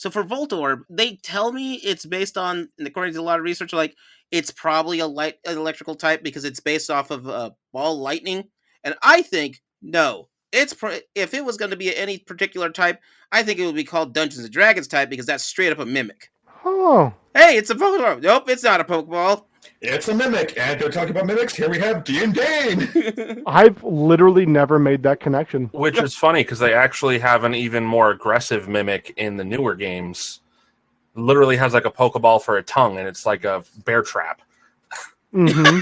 So for Voltorb, they tell me it's based on, and according to a lot of research, like it's probably an electrical type because it's based off of ball lightning. And I think no, if it was going to be any particular type, I think it would be called Dungeons and Dragons type because that's straight up a mimic. Oh, hey, it's a Voltorb. Nope, it's not a Pokeball. It's a mimic, and they're talking about mimics. Here we have DandDaine. I've literally never made that connection. Which is funny because they actually have an even more aggressive mimic in the newer games. Literally has like a Pokeball for a tongue, and it's like a bear trap. Mm-hmm.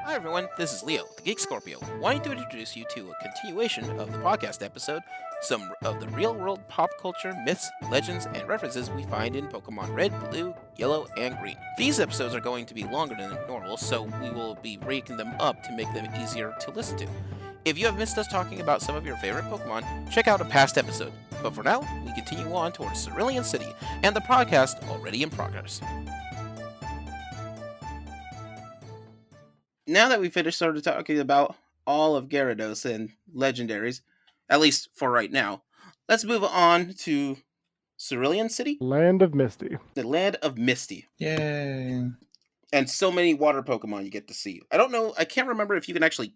Hi everyone, this is Leo, the Geek Scorpio, wanting to introduce you to a continuation of the podcast episode, some of the real-world pop culture myths, legends, and references we find in Pokemon Red, Blue, Yellow, and Green. These episodes are going to be longer than normal, so we will be breaking them up to make them easier to listen to. If you have missed us talking about some of your favorite Pokemon, check out a past episode. But for now, we continue on towards Cerulean City and the podcast already in progress. Now that we finished sort of talking about all of Gyarados and legendaries, at least for right now, let's move on to Cerulean City? Land of Misty. The Land of Misty. Yay. And so many water Pokemon you get to see. I don't know, I can't remember if you can actually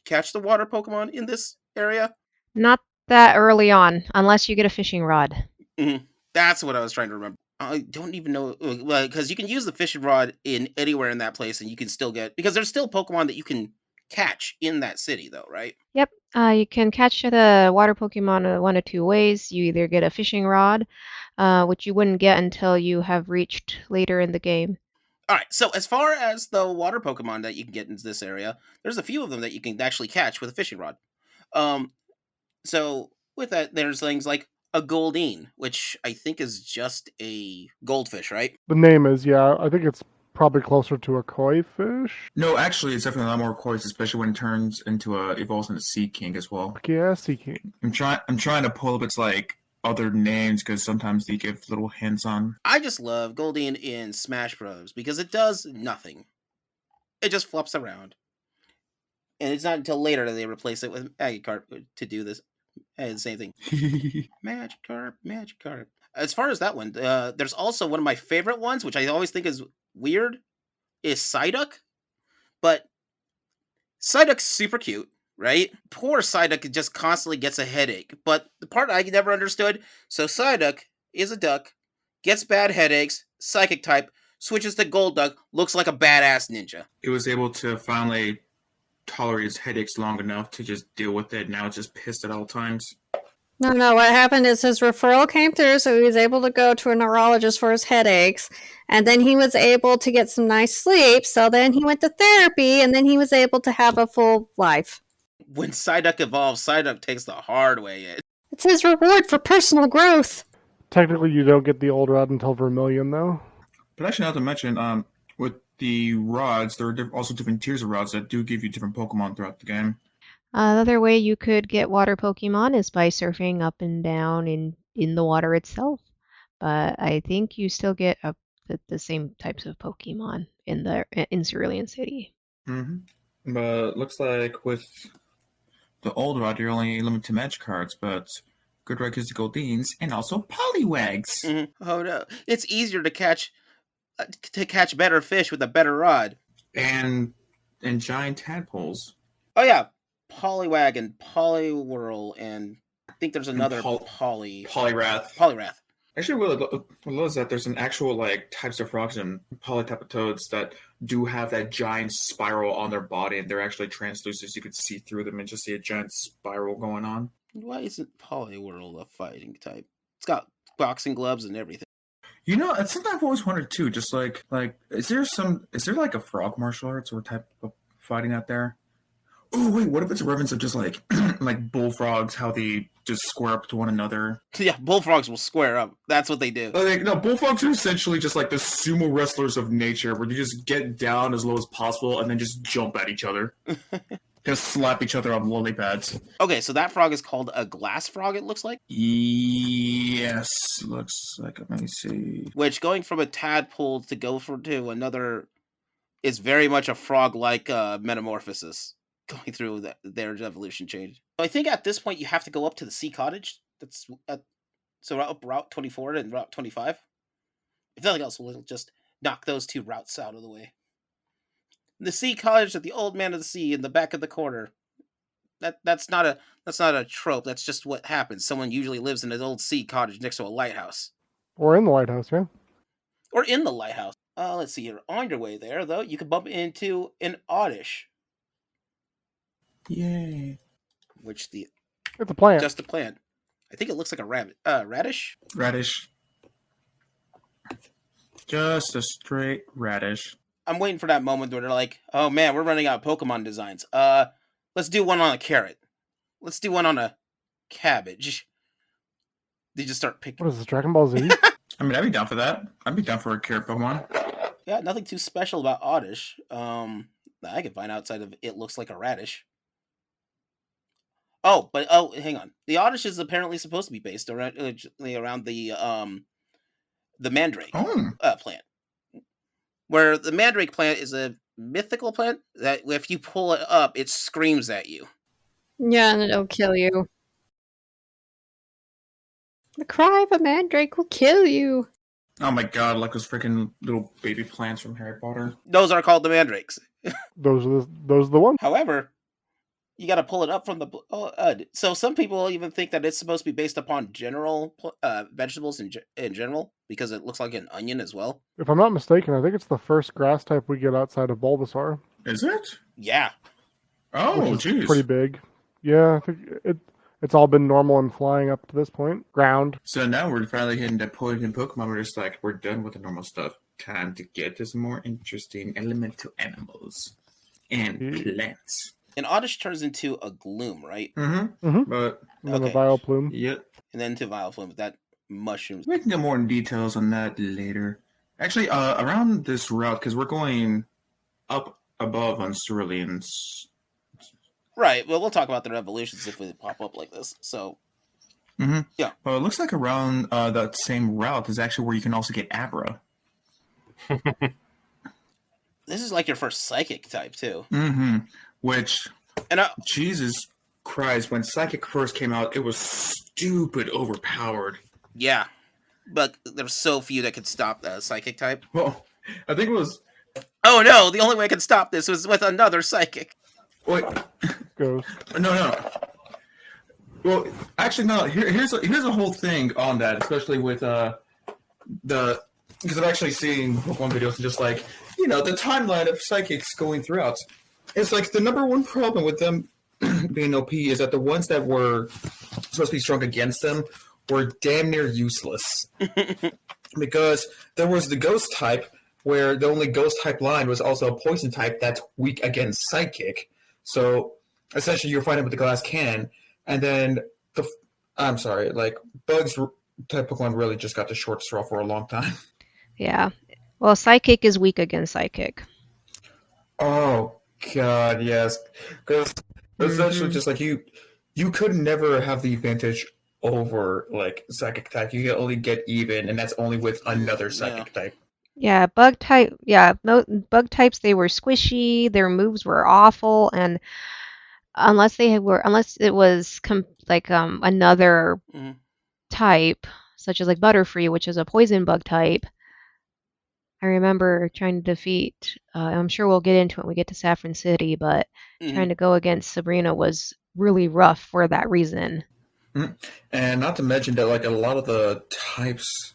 catch the water Pokemon in this area. Not that early on, unless you get a fishing rod. Mm-hmm. That's what I was trying to remember. I don't even know, because you can use the fishing rod in anywhere in that place, and you can still get, because there's still Pokemon that you can catch in that city, though, right? Yep, you can catch the water Pokemon one of two ways. You either get a fishing rod, which you wouldn't get until you have reached later in the game. All right, so as far as the water Pokemon that you can get in this area, there's a few of them that you can actually catch with a fishing rod. So with that, there's things like a Goldeen, which I think is just a goldfish, right? The name is, yeah, I think it's probably closer to a koi fish. No, actually, it's definitely a lot more coins, especially when it turns into evolves into Sea King as well. Yeah, Sea King. I'm trying to pull up its like other names because sometimes they give little hints on. I just love Goldeen in Smash Bros. Because it does nothing. It just flops around. And it's not until later that they replace it with Magikarp to do this. And the same thing. Magikarp. As far as that one, there's also one of my favorite ones, which I always think is weird, is Psyduck. But Psyduck's super cute, right? Poor Psyduck just constantly gets a headache. But the part I never understood, so Psyduck is a duck, gets bad headaches, psychic type, switches to Golduck, looks like a badass ninja. It was able to finally tolerate his headaches long enough to just deal with it. Now it's just pissed at all times. No, what happened is his referral came through, so he was able to go to a neurologist for his headaches, and then he was able to get some nice sleep, so then he went to therapy, and then he was able to have a full life. When Psyduck evolves, Psyduck takes the hard way in. It's his reward for personal growth. Technically, you don't get the old rod until Vermilion, though. But actually, not to mention, with the rods, there are also different tiers of rods that do give you different Pokemon throughout the game. Another way you could get water Pokemon is by surfing up and down in the water itself. But I think you still get the same types of Pokemon in Cerulean City. Mm-hmm. But looks like with the old rod, you're only limited to match cards, but good rod gives you Goldeens and also Poliwags. Mm-hmm. Oh no, it's easier to catch better fish with a better rod. And giant tadpoles. Oh yeah, Poliwag and Poliwhirl, and I think there's another Poliwrath. Actually, what I love is that there's an actual like types of frogs and Polytapetodes that do have that giant spiral on their body, and they're actually translucent, so you could see through them and just see a giant spiral going on. Why isn't Poliwhirl a fighting type? It's got boxing gloves and everything. You know, it's something I've always wondered too. Just like, is there like a frog martial arts or type of fighting out there? Oh wait, what if it's a reference of just like like bullfrogs, how they just square up to one another? Yeah, bullfrogs will square up. That's what they do. No, bullfrogs are essentially just like the sumo wrestlers of nature, where they just get down as low as possible and then just jump at each other. Just slap each other on lily pads. Okay, so that frog is called a glass frog, it looks like? Yes, looks like it. Let me see. Which, going from a tadpole to go to another is very much a frog-like metamorphosis. going through their evolution change. So I think at this point you have to go up to the Sea Cottage. That's so up Route 24 and Route 25. If nothing else, we'll just knock those 2 routes out of the way. The Sea Cottage at the Old Man of the Sea in the back of the corner. That's not a trope. That's just what happens. Someone usually lives in an old sea cottage next to a lighthouse. Or in the lighthouse, yeah. Or in the lighthouse. Let's see. You're on your way there, though. You could bump into an Oddish. Yay! It's a plant. Just a plant. I think it looks like a rabbit. Radish. Radish. Just a straight radish. I'm waiting for that moment where they're like, "Oh man, we're running out of Pokemon designs. Let's do one on a carrot. Let's do one on a cabbage." They just start picking. What is this, Dragon Ball Z? I mean, I'd be down for that. I'd be down for a carrot Pokemon. Yeah, nothing too special about Oddish. I can find outside of it looks like a radish. Hang on. The Oddish is apparently supposed to be based around the Mandrake plant. Where the Mandrake plant is a mythical plant that if you pull it up, it screams at you. Yeah, and it'll kill you. The cry of a mandrake will kill you. Oh my god, like those freaking little baby plants from Harry Potter. Those are called the Mandrakes. Those are the ones. However, you got to pull it up from the so some people even think that it's supposed to be based upon general vegetables in general because it looks like an onion as well. If I'm not mistaken, I think it's the first grass type we get outside of Bulbasaur. Is it? Yeah. Oh, jeez. Pretty big. Yeah, I think it's all been normal and flying up to this point. Ground. So now we're finally hitting that point in Pokemon where it's like, we're done with the normal stuff. Time to get to some more interesting elemental animals and plants. And Oddish turns into a Gloom, right? But and then a Vileplume. Yep. And then to Vileplume, that mushrooms. We can get more details on that later. Actually, around this route, because we're going up above on Ceruleans. Right. Well, we'll talk about their evolutions if they pop up like this. So, yeah. Well, it looks like around that same route is actually where you can also get Abra. This is like your first Psychic type, too. Which, Jesus Christ, when Psychic first came out, it was stupid overpowered. Yeah. But there's so few that could stop the Psychic type. Well, I think it was... Oh, no! The only way I could stop this was with another Psychic. Wait. Ghost. No. Well, actually, no. Here's a whole thing on that, especially with because I've actually seen Pokemon videos and just like, the timeline of Psychics going throughout. It's like the number one problem with them being OP is that the ones that were supposed to be strong against them were damn near useless. Because there was the Ghost type, where the only Ghost type line was also a Poison type that's weak against Psychic. So essentially, you're fighting with the glass cannon, and then Bugs type Pokemon really just got the short straw for a long time. Yeah. Well, Psychic is weak against Psychic. Oh God, yes. Because essentially, just like you could never have the advantage over like Psychic type. You can only get even, and that's only with another Psychic type. Yeah, Bug type. Yeah, Bug types. They were squishy. Their moves were awful, and unless it was another type, such as like Butterfree, which is a poison bug type. I remember trying to defeat. I'm sure we'll get into it when we get to Saffron City, but trying to go against Sabrina was really rough for that reason. And not to mention that, like a lot of the types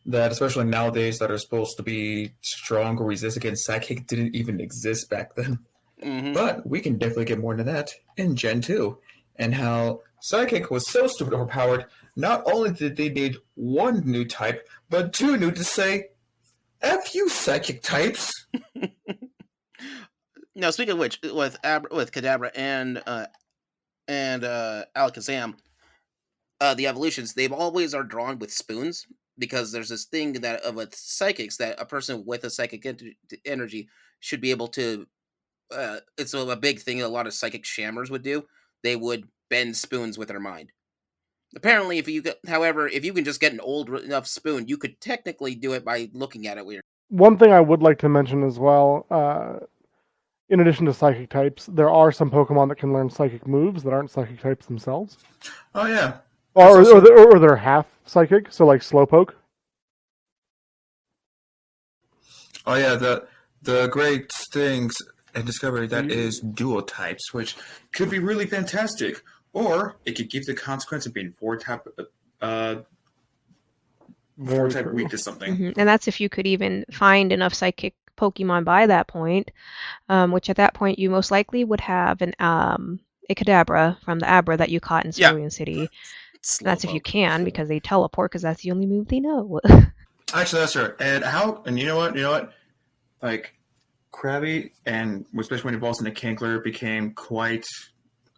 that, especially nowadays, that are supposed to be strong or resist against Psychic didn't even exist back then. But we can definitely get more into that in Gen 2. And how Psychic was so stupid overpowered, not only did they need one new type, but two new to say, F you Psychic types! Now, speaking of which, with Kadabra and Alakazam, the evolutions, they always are drawn with spoons. Because there's this thing that with Psychics that a person with a Psychic energy should be able to. It's a big thing a lot of Psychic Shammers would do. They would bend spoons with their mind. Apparently, if you can just get an old enough spoon, you could technically do it by looking at it weird. One thing I would like to mention as well, in addition to psychic types, there are some Pokemon that can learn psychic moves that aren't psychic types themselves. Oh yeah. Or they're half psychic, so like Slowpoke. Oh yeah, the great things and discovery that is dual types, which could be really fantastic, or it could give the consequence of being four type weak to something. Mm-hmm. And that's if you could even find enough psychic Pokemon by that point, which at that point you most likely would have an a Kadabra from the Abra that you caught in Cerulean City. That's if you can, because they teleport, because that's the only move they know. Actually, that's right. And you know what? Like, Krabby, and especially when he evolves into Kinkler, became quite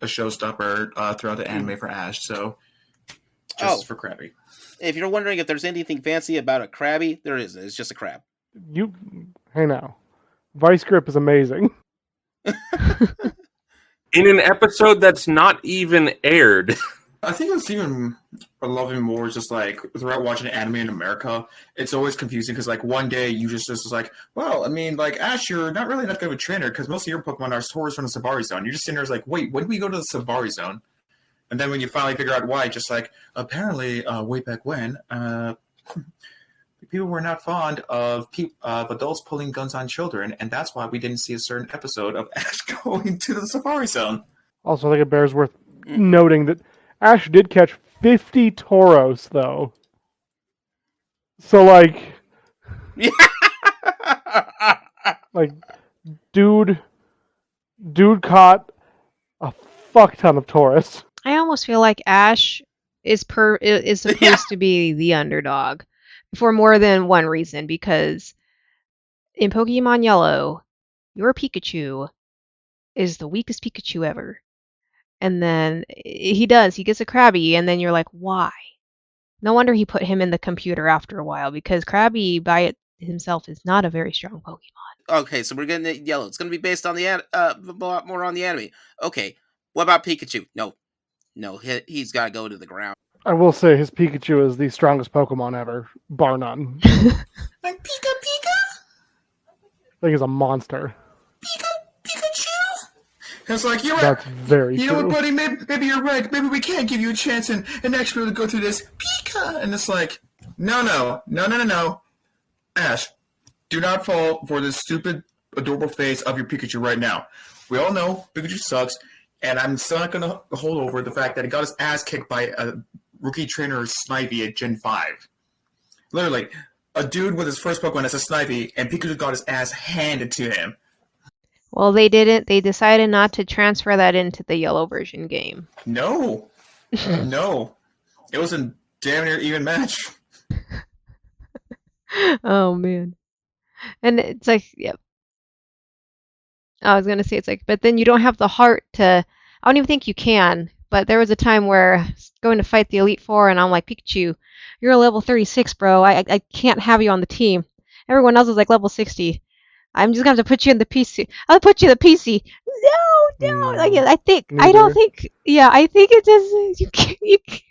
a showstopper throughout the anime for Ash. So, just for Krabby. If you're wondering if there's anything fancy about a Krabby, there isn't. It's just a crab. Hey now, Vice Grip is amazing. In an episode that's not even aired. I think it's even loving more just like throughout watching anime in America, it's always confusing because like one day you just like, well, I mean, like Ash, you're not really that good of a trainer because most of your Pokemon are sourced from the Savari Zone. You're just sitting there like, wait, when did we go to the Savari Zone? And then when you finally figure out why, just like apparently way back when, people were not fond of adults pulling guns on children, and that's why we didn't see a certain episode of Ash going to the Safari Zone. Also, I think it bears worth noting that Ash did catch 50 Tauros, though. So, like... like, dude caught a fuck ton of Tauros. I almost feel like Ash is supposed to be the underdog for more than one reason, because in Pokemon Yellow, your Pikachu is the weakest Pikachu ever. And then he gets a Krabby, and then you're like, why? No wonder he put him in the computer after a while, because Krabby by it himself is not a very strong Pokemon. Okay, so we're getting it Yellow. It's going to be based on the more on the anime. Okay, what about Pikachu? No, he's got to go to the ground. I will say his Pikachu is the strongest Pokemon ever, bar none. Like Pika! I think he's a monster. Pikachu! It's like, you're That's very true. You know what, buddy? Maybe you're right. Maybe we can give you a chance and actually be able to go through this. Pika! And it's like, no. Ash, do not fall for this stupid, adorable face of your Pikachu right now. We all know Pikachu sucks, and I'm still not going to hold over the fact that he got his ass kicked by a rookie trainer Snivy at Gen 5. Literally, a dude with his first Pokemon as a Snivy, and Pikachu got his ass handed to him. Well, they didn't. They decided not to transfer that into the Yellow version game. No. It was a damn near even match. Oh, man. And it's like, yep. I was going to say, it's like, but then you don't have the heart to, I don't even think you can, but there was a time where I was going to fight the Elite Four, and I'm like, Pikachu, you're a level 36, bro. I can't have you on the team. Everyone else is like level 60. I'm just going to have to put you in the PC. I'll put you in the PC. No. Like, I think it just, you can't.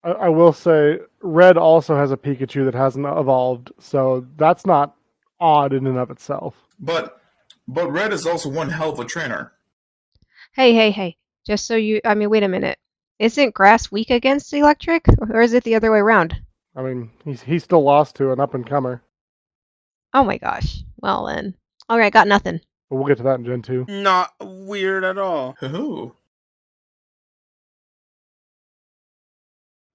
I will say, Red also has a Pikachu that hasn't evolved, so that's not odd in and of itself. But Red is also one hell of a trainer. Hey. Just so wait a minute. Isn't Grass weak against Electric? Or is it the other way around? I mean, he's still lost to an up-and-comer. Oh my gosh. Well then. Alright, got nothing. But we'll get to that in Gen 2. Not weird at all. Ooh.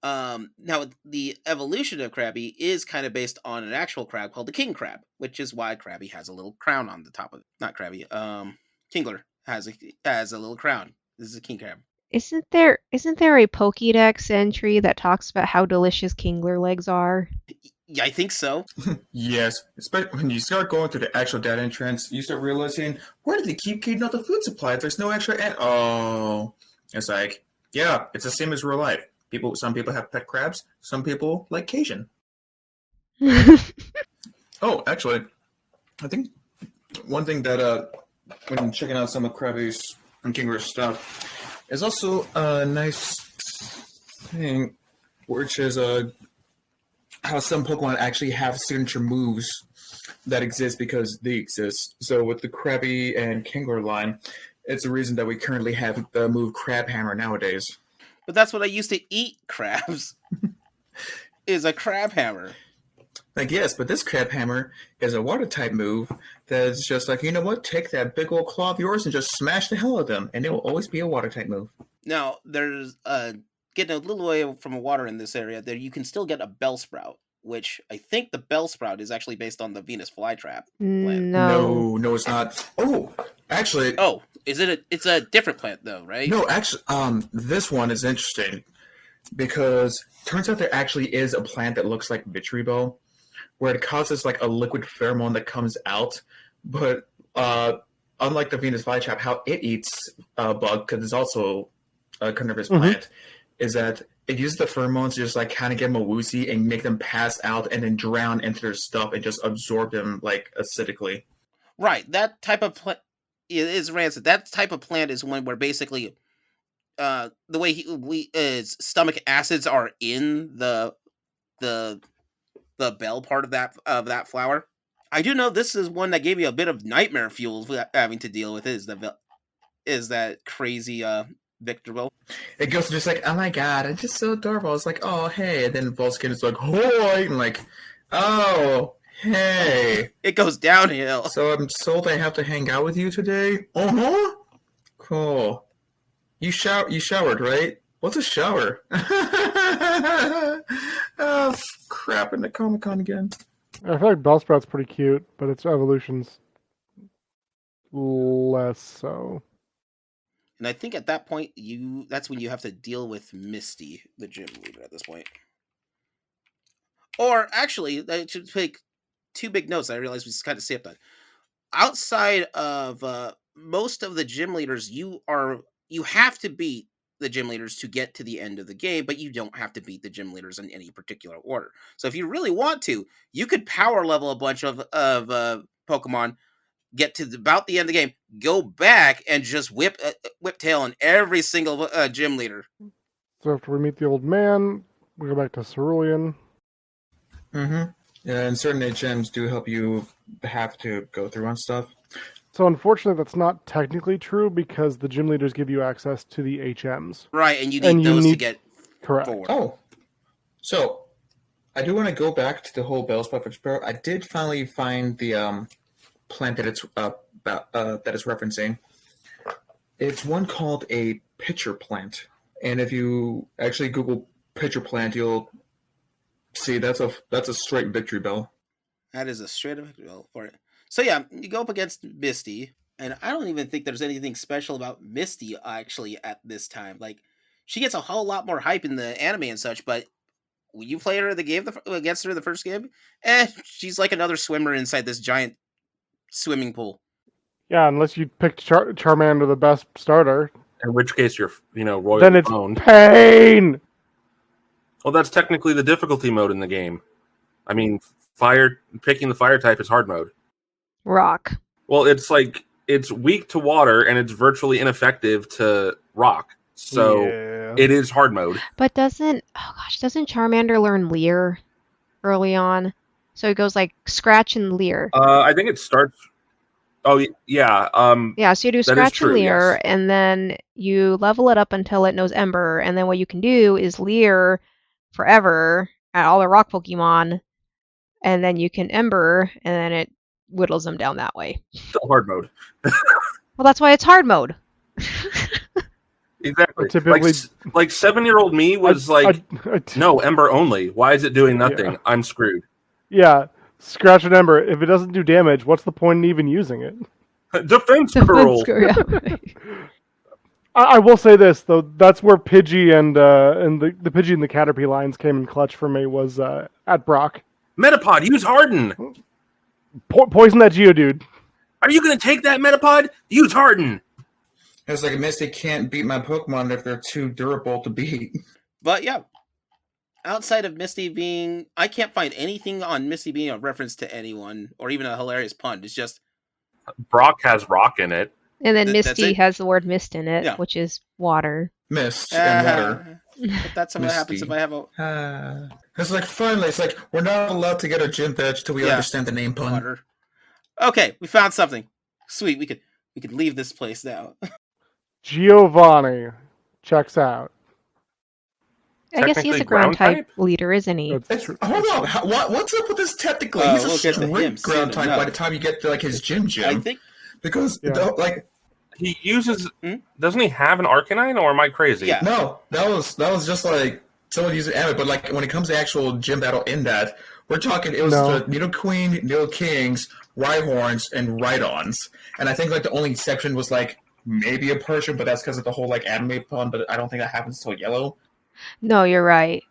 Now, the evolution of Krabby is kind of based on an actual crab called the King Crab, which is why Krabby has a little crown on the top of it. Not Krabby, Kingler has a little crown. This is a King Crab. Isn't there a Pokédex entry that talks about how delicious Kingler legs are? Yeah, I think so. Yes. Especially when you start going through the actual data entrance, you start realizing, where do they keep keeping out the food supply if there's no extra... It's like, yeah, it's the same as real life. Some people have pet crabs. Some people like Cajun. Oh, actually, I think one thing that when checking out some of Krabby's and Kingler's stuff is also a nice thing, which is how some Pokemon actually have signature moves that exist because they exist. So with the Krabby and Kingler line, it's the reason that we currently have the move Crab Hammer nowadays. But that's what I used to eat crabs. Is a Crab Hammer. Like, yes, but this Crab Hammer is a water type move that's just like, you know what? Take that big old claw of yours and just smash the hell out of them, and it will always be a water type move. Now, there's getting a little away from water in this area. There, you can still get a Bellsprout, which I think the Bellsprout is actually based on the Venus flytrap plant. No, it's not. Oh, actually. Oh, is it? It's a different plant, though, right? No, actually, this one is interesting because turns out there actually is a plant that looks like Vitribel, where it causes like a liquid pheromone that comes out, but unlike the Venus flytrap, how it eats bug, because it's also a carnivorous plant, is that it uses the pheromones to just like kind of get them a woozy and make them pass out and then drown into their stuff and just absorb them like acidically. Right, that type of plant is rancid. That type of plant is one where basically the way his stomach acids are in the bell part of that flower. I do know this is one that gave you a bit of nightmare fuel having to deal with. Is that crazy Victorville? It goes just like, oh my god, it's just so adorable. It's like, oh hey, and then Volskin is like, hoi, and like, oh hey. It goes downhill. So I'm told I have to hang out with you today. Cool. You showered, right? What's a shower? Oh crap! In the Comic-Con again. I feel like Bellsprout's pretty cute, but its evolution's less so. And I think at that point, that's when you have to deal with Misty, the gym leader at this point. Or actually, I should take two big notes. I realized we just kind of skipped on. Outside of most of the gym leaders, you have to beat the gym leaders to get to the end of the game, but you don't have to beat the gym leaders in any particular order. So if you really want to, you could power level a bunch of Pokemon, get to about the end of the game, go back and just whip tail on every single gym leader. So after we meet the old man, we go back to Cerulean. Yeah, and certain HMs do help you have to go through on stuff. So unfortunately, that's not technically true because the gym leaders give you access to the HMs. Right, and you need those to get correct. forward. Oh, so I do want to go back to the whole Bellsprout experiment. I did finally find the plant that it's referencing. It's one called a pitcher plant, and if you actually Google pitcher plant, you'll see that's a straight victory bell. That is a straight up victory bell for it. So yeah, you go up against Misty, and I don't even think there's anything special about Misty actually at this time. Like, she gets a whole lot more hype in the anime and such, but when you play her against her the first game, she's like another swimmer inside this giant swimming pool. Yeah, unless you picked Charmander the best starter. In which case you're, royally then it's owned. Pain! Well, that's technically the difficulty mode in the game. I mean, picking the fire type is hard mode. Rock. Well, it's like, it's weak to water and it's virtually ineffective to rock. So It is hard mode. But doesn't Charmander learn Leer early on? So it goes like Scratch and Leer. I think it starts. Oh yeah. Yeah, so you do Scratch and Leer, yes. And then you level it up until it knows Ember, and then what you can do is Leer forever at all the rock Pokemon, and then you can Ember, and then it whittles them down that way. Still hard mode. Well, that's why it's hard mode. Exactly. Typically, like 7-year-old me was no, Ember only. Why is it doing nothing? Yeah. I'm screwed. Yeah, Scratch and Ember. If it doesn't do damage, what's the point in even using it? Defense curl. Yeah. I will say this though. That's where Pidgey and the Pidgey and the Caterpie lines came in clutch for me. Was at Brock. Metapod, use Harden. Poison that Geodude. Are you going to take that Metapod? Use Harden. It's like Misty can't beat my Pokemon if they're too durable to beat. But yeah, outside of Misty being... I can't find anything on Misty being a reference to anyone, or even a hilarious pun. It's just... Brock has rock in it. And then Misty has the word mist in it, yeah. Which is water. Mist and water. But that's what happens if I have a... It's like, finally, it's like, we're not allowed to get a gym badge till we understand the name pun. Water. Okay, we found something. Sweet, we could leave this place now. Giovanni checks out. I guess he's a ground type leader, isn't he? Hold on, what's up with this technically? He's a straight ground type by the time you get to like his gym. I think because like he uses. Doesn't he have an Arcanine, or am I crazy? Yeah. No, that was just like someone using Abbott, but like when it comes to actual gym battle in that, we're talking it was the Nidoqueen, Nidokings, Rhyhorns, and Rhydons. And I think like the only exception was like maybe a Persian, but that's because of the whole like anime pun, but I don't think that happens until Yellow. No, you're right.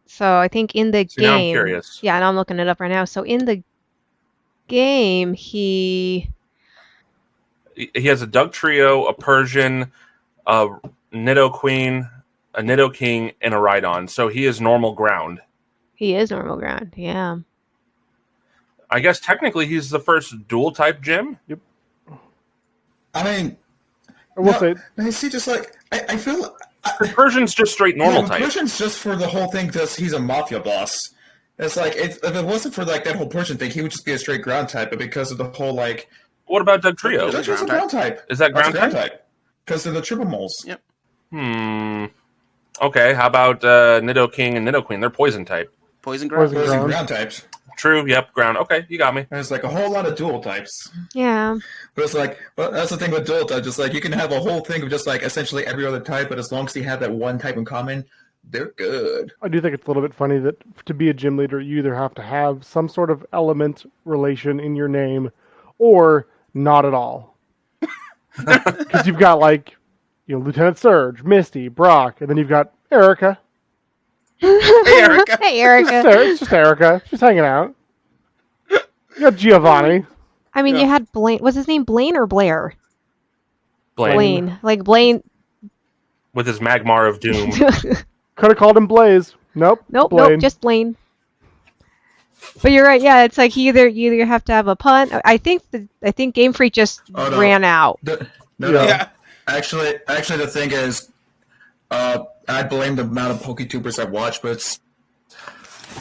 So I think in the game, now I'm curious. Yeah, and I'm looking it up right now. So in the game, he has a Dugtrio, a Persian, a Nidoqueen, a Nidoking, and a Rhydon. So he is normal ground. He is normal ground, yeah. I guess technically he's the first dual type gym. Yep. I mean, I will say. I see, just like I feel. The Persian's just straight normal type. Persian's just for the whole thing because he's a mafia boss. It's like if it wasn't for like that whole Persian thing, he would just be a straight ground type. But because of the whole like, what about Dugtrio? That's just a ground type. Is that ground type? Because of the triple moles. Yep. Okay. How about Nidoking and Nidoqueen? They're poison type. Poison ground types. True. Yep. Ground. Okay, you got me. There's like a whole lot of dual types. Yeah. But it's like, but that's the thing with dual types. Just like you can have a whole thing of just like essentially every other type, but as long as you have that one type in common, they're good. I do think it's a little bit funny that to be a gym leader, you either have to have some sort of element relation in your name, or not at all. Because you've got like, Lieutenant Surge, Misty, Brock, and then you've got Erica. Hey, Erica. Hey, Erica. It's just Erica. She's hanging out. You got Giovanni. I mean, you had Blaine. Was his name Blaine or Blair? Blaine. Like Blaine. With his Magmar of Doom. Could have called him Blaze. Nope. Nope, just Blaine. But you're right. Yeah, it's like you either have to have a pun. I think Game Freak just ran out. No. Actually, the thing is, I blame the amount of PokeTubers I watch, but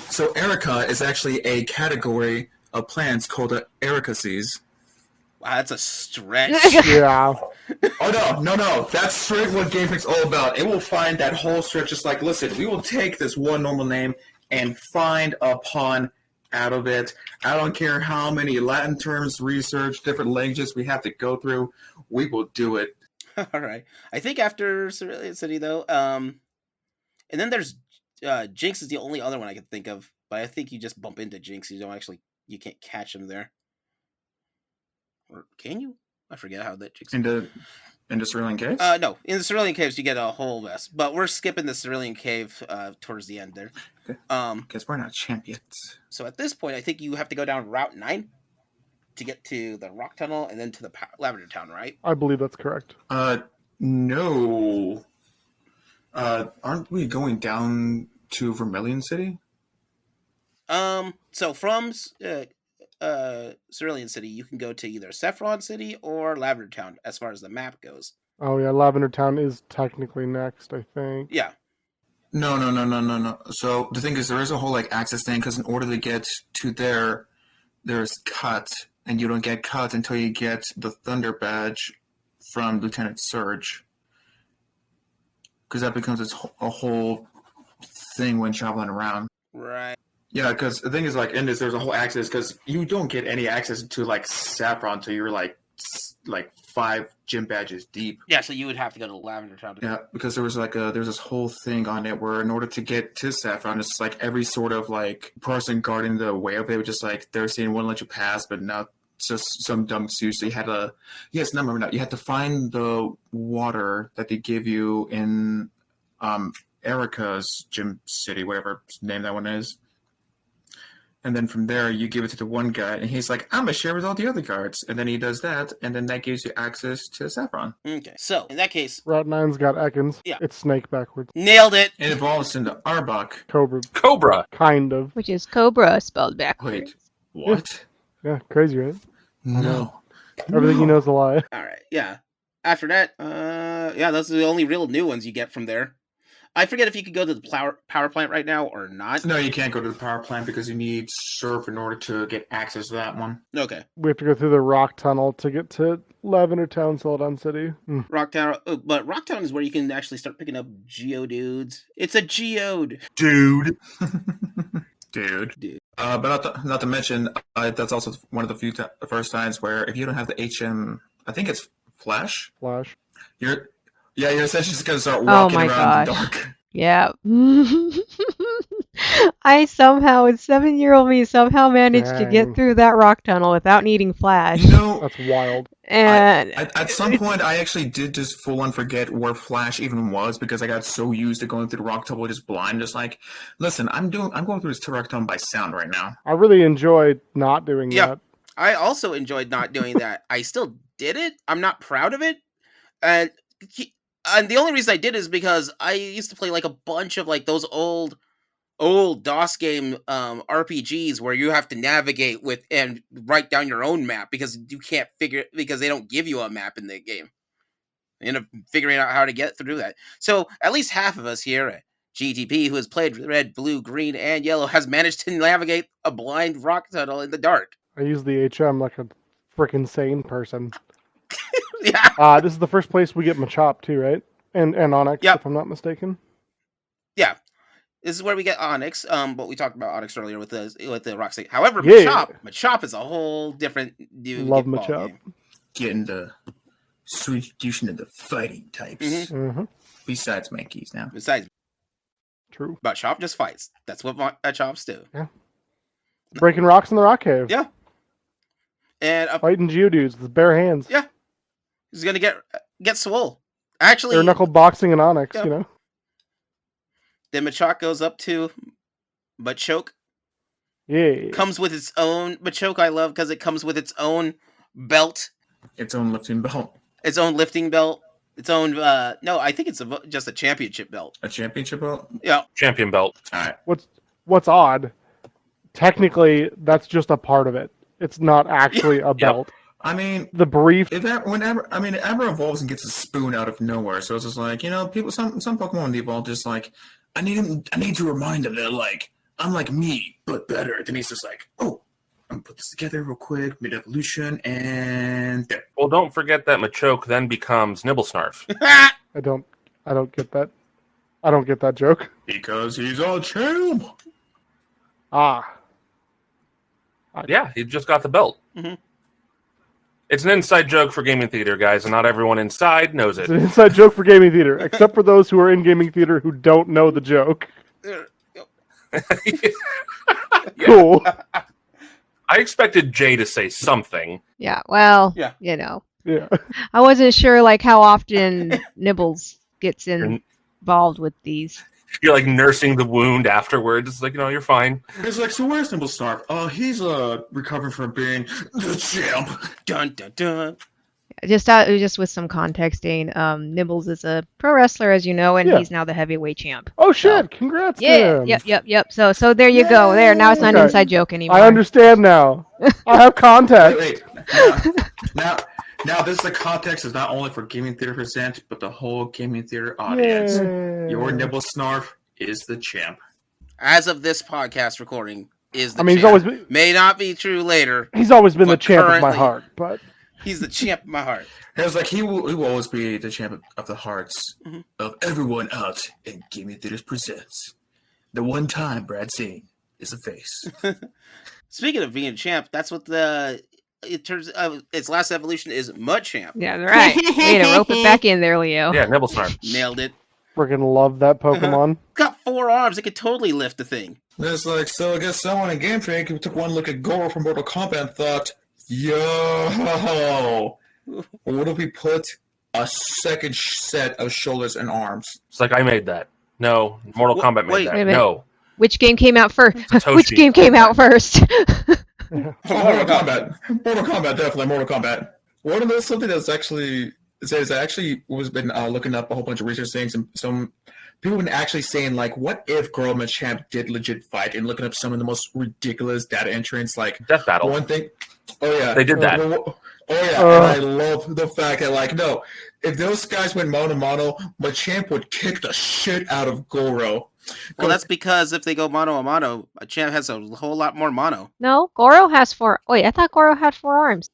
so Erica is actually a category of plants called the Ericaceae. Wow, that's a stretch. Yeah. Oh no! That's straight what Game Freak's all about. It will find that whole stretch. Just like, listen, we will take this one normal name and find a pun out of it. I don't care how many Latin terms, research, different languages we have to go through. We will do it. All right. I think after Cerulean City, though, and then there's Jinx is the only other one I can think of, but I think you just bump into Jinx. You can't catch him there. Or can you? I forget how that Jinx. In the Cerulean Caves? No. In the Cerulean Caves, you get a whole vest, but we're skipping the Cerulean Cave towards the end there. Okay. Because we're not champions. So at this point, I think you have to go down Route 9 to get to the Rock Tunnel and then to the Lavender Town, right? I believe that's correct. No. Aren't we going down to Vermilion City? So from Cerulean City, you can go to either Saffron City or Lavender Town as far as the map goes. Oh yeah, Lavender Town is technically next, I think. Yeah. No. So the thing is, there is a whole access thing because in order to get to there's cut, and you don't get cut until you get the Thunder Badge from Lieutenant Surge, because that becomes a whole thing when traveling around. Right. Yeah, because the thing is, in this, there's a whole access because you don't get any access to Saffron until you're like 5 gym badges deep. Yeah, so you would have to go to Lavender Town. Yeah, because there was there's this whole thing on it where in order to get to Saffron, it's every sort of person guarding the way of it would just they're saying wouldn't let you pass, but not just some dumb excuse. So you had to, you had to find the water that they give you in Erica's gym city, whatever name that one is. And then from there, you give it to the one guy, and he's like, I'm going to share with all the other guards. And then he does that, and then that gives you access to Saffron. Okay, so in that case... Route 9's got Ekans. Yeah. It's Snake backwards. Nailed it! It evolves into Arbok. Cobra! Kind of. Which is Cobra spelled backwards. Wait, what? Yeah, crazy, right? No. Everything he knows is a lie. Alright, yeah. After that, those are the only real new ones you get from there. I forget if you could go to the power plant right now or not. No, you can't go to the power plant because you need surf in order to get access to that one. Okay. We have to go through the rock tunnel to get to Lavender Town, Celadon City. Rocktown, but Rocktown is where you can actually start picking up geodudes. It's a geode. Dude. Dude. But not to mention, that's also one of the first times where if you don't have the HM, I think it's Flash. You're essentially just going to start walking around in the dark. Yeah. I somehow, with 7-year-old me, managed to get through that rock tunnel without needing Flash. That's wild. And at some point, I actually did just full on forget where Flash even was because I got so used to going through the rock tunnel just blind. Just like, listen, I'm going through this rock tunnel by sound right now. I really enjoyed not doing that. I also enjoyed not doing that. I still did it. I'm not proud of it, and the only reason I did is because I used to play like a bunch of like those old DOS game RPGs where you have to navigate with and write down your own map because you can't because they don't give you a map in the game. You end up figuring out how to get through that. So at least half of us here at GTP who has played red, blue, green, and yellow has managed to navigate a blind rock tunnel in the dark. I use the HM like a freaking sane person. Yeah. This is the first place we get Machop too, right? And Onyx, if I'm not mistaken. Yeah. This is where we get Onyx, but we talked about Onyx earlier with the Rock State. However, Machop is a whole different dude. Love Machop. Getting the substitution of the fighting types. Mm-hmm. Besides Mankeys now. True. But Machop just fights. That's what Machops do. Yeah. Breaking rocks in the rock cave. Yeah. And fighting Geodudes with bare hands. Yeah. He's gonna get swole. Actually, bare knuckle boxing and Onyx, you know. Then Machop goes up to Machoke. Yeah. Comes with its own Machoke. I love because it comes with its own belt. Its own lifting belt. Its own lifting belt. Its own. No, I think it's just a championship belt. A championship belt. Yeah. Champion belt. All right. What's odd? Technically, that's just a part of it. It's not actually a belt. I mean, the brief. Amber evolves and gets a spoon out of nowhere, so it's just like, you know, people. Some Pokemon evolve just like, I need to remind them that like I'm like me but better. Then he's just like, oh, I'm gonna put this together real quick, mid evolution, and there. Well, don't forget that Machoke then becomes Nibblesnarf. I don't get that. I don't get that joke. Because he's a champ. Yeah, he just got the belt. Mm-hmm. It's an inside joke for gaming theater, guys, and not everyone inside knows it. It's an inside joke for gaming theater, except for those who are in gaming theater who don't know the joke. Cool. I expected Jay to say something. Yeah, well, you know. Yeah. I wasn't sure like how often Nibbles gets involved with these. You're like nursing the wound afterwards. It's like, you're fine. It's like, so where's Nibblesnarf? He's recovering from being the champ. Dun dun dun. Just with some context, Dane. Nibbles is a pro wrestler, as you know, and he's now the heavyweight champ. Oh shit! So, congrats! Yeah. To him. Yep. So there you go. There. Now it's not an inside joke anymore. I understand now. I have context. Wait. Now, this is the context is not only for Gaming Theater Present, but the whole Gaming Theater audience. Yay. Your Nibblesnarf is the champ. As of this podcast recording, is the champ. He's always been, may not be true later. He's always been the champ of my heart, but he's the champ of my heart. It's like he will always be the champ of the hearts of everyone out in Gaming Theaters Presents. The one time Brad Zane is a face. Speaking of being champ, that's what it turns its last evolution is Mudchamp. Yeah, right. Way to rope it back in there, Leo. Yeah, Nibblesnarf. Nailed it. Freaking love that Pokemon. Got 4 arms. It could totally lift the thing. It's like, so I guess someone in Game Freak took one look at Goro from Mortal Kombat and thought, yo, what if we put a second set of shoulders and arms? It's like, I made that. No, Mortal Kombat made that. No. Which game came out first? Which game came out first? Mortal Kombat, definitely Mortal Kombat. One of those something that's actually says I actually was been looking up a whole bunch of research things, and some people have been actually saying like, what if Girl Machamp did legit fight, and looking up some of the most ridiculous data entrants like Death Battle. One thing, oh yeah, they did that. And I love the fact that like no, if those guys went mono, Machamp would kick the shit out of Goro. Well, that's because if they go mono, Machamp has a whole lot more mono. No, Goro has 4. Wait, I thought Goro had 4 arms.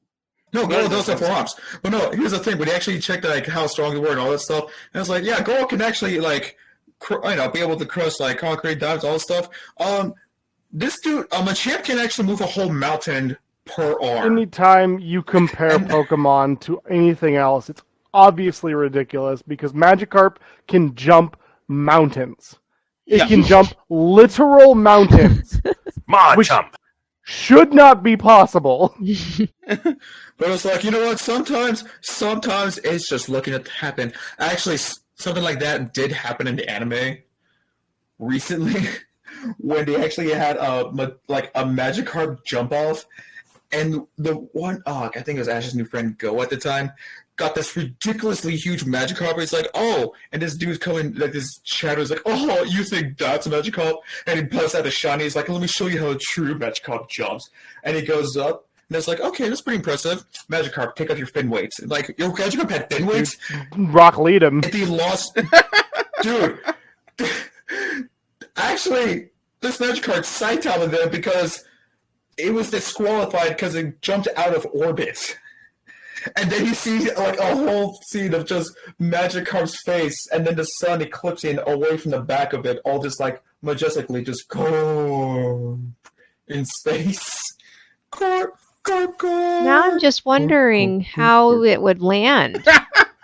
No, Goro does have 4 arms. But no, here's the thing. When you actually checked like how strong they were and all that stuff, and it's like, yeah, Goro can actually like, be able to crush like concrete dives, all this stuff. This dude, Machamp can actually move a whole mountain per arm. Anytime you compare Pokemon to anything else, it's obviously ridiculous because Magikarp can jump mountains. It can jump literal mountains. Machamp Should not be possible. But it's like, you know what? Sometimes it's just looking at happen. Actually, something like that did happen in the anime recently, when they actually had a Magikarp jump off, and the one, I think it was Ash's new friend Go at the time, got this ridiculously huge Magikarp. It's like, oh, and this dude's coming, like this Shadow's like, oh, you think that's a Magikarp? And he busts out a shiny. He's like, let me show you how a true Magikarp jumps. And he goes up. And it's like, okay, that's pretty impressive. Magikarp, take off your fin weights. Like, your Magikarp had fin weights? Rock lead him. If he lost... Dude. Actually, this Magikarp side-talented them because it was disqualified because it jumped out of orbit. And then you see like a whole scene of just Magikarp's face, and then the sun eclipsing away from the back of it, all just like majestically just go in space. Now I'm just wondering how it would land.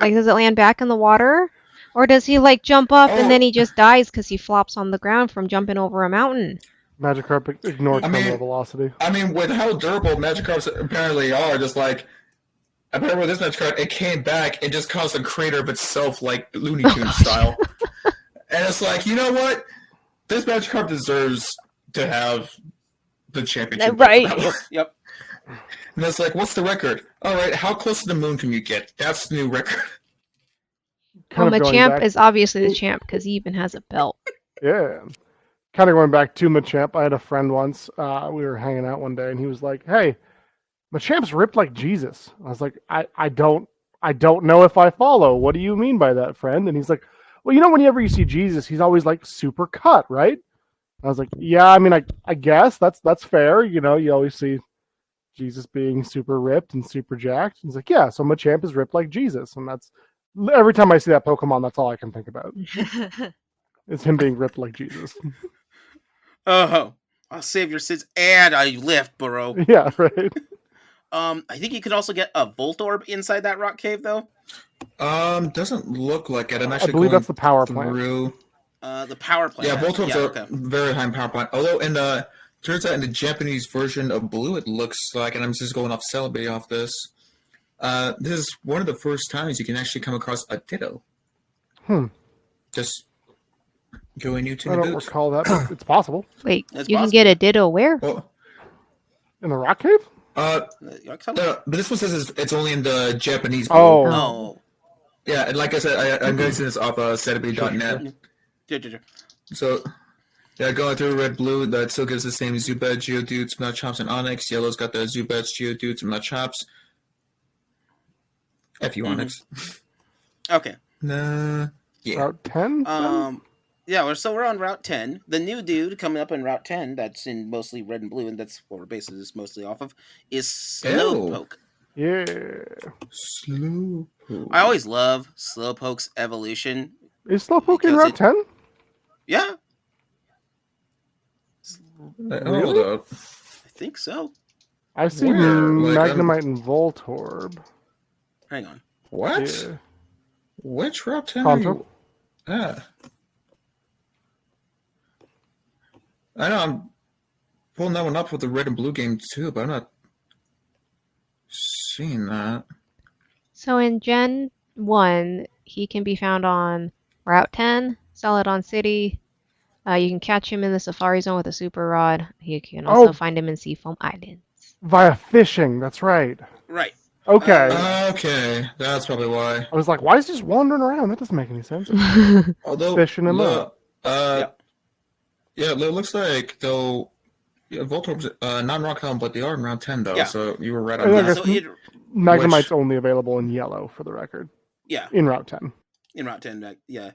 Like, does it land back in the water? Or does he, like, jump up and then he just dies because he flops on the ground from jumping over a mountain? Magikarp ignores terminal velocity. I mean, with how durable Magikarps apparently are, just like, apparently with this Magikarp, it came back and just caused a crater of itself, like Looney Tunes style. And it's like, you know what? This Magikarp deserves to have the championship. Right. Yep. And it's like, what's the record? All right, how close to the moon can you get? That's the new record. Well, Machamp is obviously the champ because he even has a belt. Yeah. Kind of going back to Machamp, I had a friend once, we were hanging out one day, and he was like, hey, Machamp's ripped like Jesus. I was like, I don't know if I follow. What do you mean by that, friend? And he's like, well, you know, whenever you see Jesus, he's always like super cut, right? I was like, yeah, I mean, I guess that's fair. You know, you always see Jesus being super ripped and super jacked. He's like, yeah, so Machamp is ripped like Jesus. And that's, every time I see that Pokemon, that's all I can think about. It's him being ripped like Jesus. Oh, I'll save your sins and I lift, bro. Yeah, right. I think you could also get a Voltorb inside that rock cave, though. Doesn't look like it. I'm actually I believe that's the power through... plant. The power plant. Yeah, Voltorbs are very high in power plant. Although turns out in the Japanese version of Blue, it looks like, and I'm just going off Celebi off this. This is one of the first times you can actually come across a Ditto. Just go in YouTube. I don't recall that, but it's possible. Wait, you can get a Ditto where? Well, in the rock cave? No, but this one says it's only in the Japanese. Oh. No. Yeah, and like I said, I'm going to see this off Celebi.net. So, yeah, going through red, blue, that still gives the same Zubat, Geodudes, Mudchops, and Onyx. Yellow's got the Zubats, Geodudes, and Mudchops. F you, Onyx. Okay. Yeah. Route 10? Yeah, so we're on Route 10. The new dude coming up in Route 10, that's in mostly red and blue, and that's what we're basing this mostly off of, is Slowpoke. Yeah. Slowpoke. I always love Slowpoke's evolution. Is Slowpoke in Route 10? Yeah. Hold up. I think so. I see Magnemite and Voltorb. Hang on. What? Yeah. Which Route 10 Kanto? I know I'm pulling that one up with the red and blue game too, but I'm not seeing that. So in Gen 1, he can be found on Route 10, Celadon City. You can catch him in the Safari Zone with a Super Rod. You can also find him in Seafoam Islands. Via fishing, that's right. Right. Okay. Okay, that's probably why. I was like, why is he just wandering around? That doesn't make any sense. Although fishing him up. Yeah, it looks like though. Yeah, Voltorb's not in Rock Island, but they are in Round 10 though. Yeah. So you were right on that. Magnemite's only available in yellow, for the record. Yeah. In Route 10. In Route 10, yeah.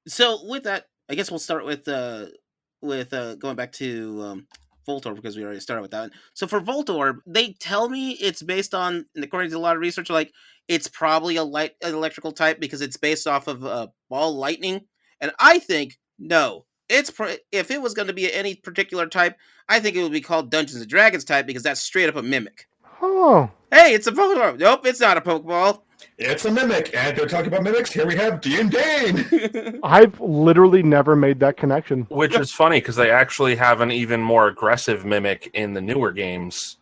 So with that, I guess we'll start with going back to Voltorb, because we already started with that one. So for Voltorb, they tell me it's based on, and according to a lot of research, like it's probably an electrical type because it's based off of ball lightning. And I think no, if it was going to be any particular type, I think it would be called Dungeons and Dragons type, because that's straight up a mimic. Oh. Hey, it's a Voltorb. Nope, it's not a Pokeball. It's a mimic, and they're talking about mimics. Here we have DandDaine. I've literally never made that connection. Which is funny, because they actually have an even more aggressive mimic in the newer games.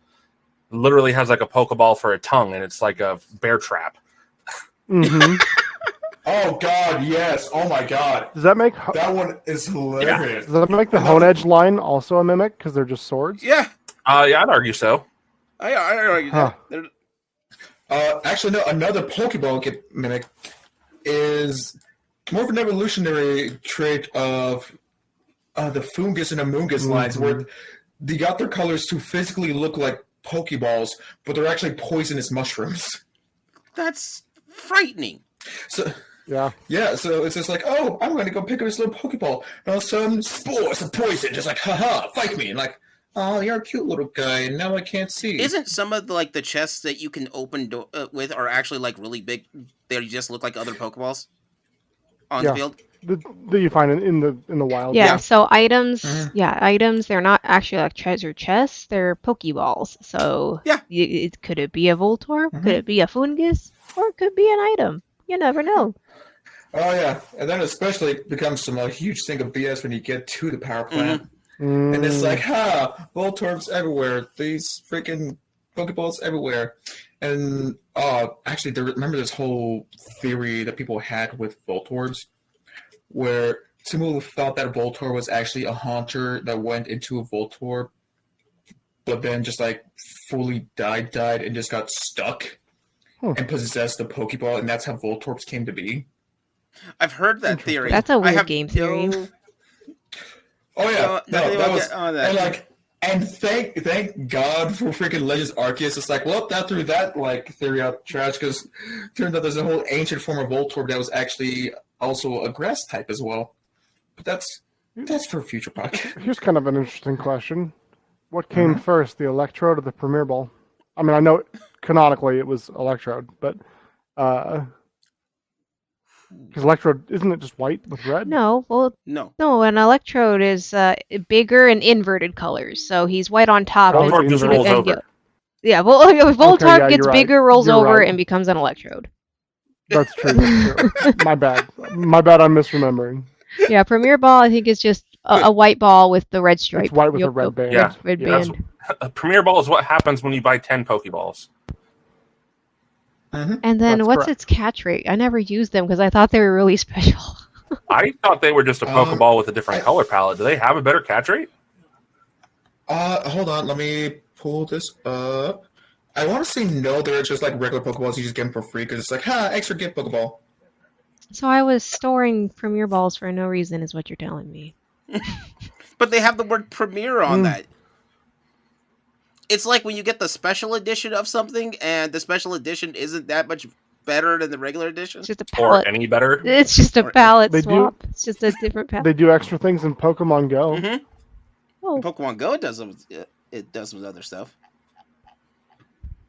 Literally has like a Pokeball for a tongue, and it's like a bear trap. Mm-hmm. Oh God, yes! Oh my God, Does that make that one is hilarious. Does that make the Honedge line also a mimic because they're just swords? Yeah. Yeah, I'd argue so. I argue that. Actually, no. Another Pokeball mimic is more of an evolutionary trait of the Fungus and Amoongus lines, where they got their colors to physically look like Pokeballs, but they're actually poisonous mushrooms. That's frightening. So yeah. So it's just like, oh, I'm going to go pick up this little Pokeball, and all of a sudden, spores of poison, just like, haha, fight me, and like, oh, you're a cute little guy, and now I can't see. Isn't some of the the chests that you can open with are actually like really big? They just look like other Pokeballs on the field. That you find in the wild. Yeah. So items, items. They're not actually like treasure chests. They're Pokeballs. So could it be a Voltorb? Could it be a Fungus? Or it could be an item. You never know. Oh yeah, and then especially it becomes some huge thing of BS when you get to the power plant. And it's like, Voltorbs everywhere. These freaking Pokeballs everywhere. And actually, remember this whole theory that people had with Voltorbs, where some people thought that a Voltorb was actually a Haunter that went into a Voltorb, but then just like fully died, and just got stuck and possessed the Pokeball, and that's how Voltorbs came to be. I've heard that theory. That's a weird game theory. Oh yeah, that was and thank God for freaking Legends Arceus. It's like, well, that threw that theory out trash, because turns out there's a whole ancient form of Voltorb that was actually also a grass type as well. But that's for a future podcast. Here's kind of an interesting question: what came first, the Electrode or the Premier Ball? I mean, I know canonically it was Electrode, but because Electrode, isn't it just white with red? No, well, no, an Electrode is bigger and inverted colors. So he's white on top. Voltorb just rolls over. Yeah, well, Voltorb gets you're bigger, right. rolls You're over, right. and becomes an Electrode. That's true. That's true. My bad. I'm misremembering. Yeah, Premier Ball, I think, is just a white ball with the red stripe. It's white with a red band. Yeah, red band. A Premier Ball is what happens when you buy 10 Pokeballs. And then That's what's correct. its catch rate? I never used them because I thought they were really special. I thought they were just a Pokeball with a different color palette. Do they have a better catch rate? Hold on, let me pull this up. I want to say no, they're just like regular Pokeballs. You just get them for free because it's like, extra gift Pokeball. So I was storing Premier Balls for no reason, is what you're telling me. But they have the word Premier on that. It's like when you get the special edition of something, and the special edition isn't that much better than the regular edition. It's just a palette. Or any better? It's just a palette They swap. It's just a different palette. They do extra things in Pokemon Go. Oh. Pokemon Go does some other stuff.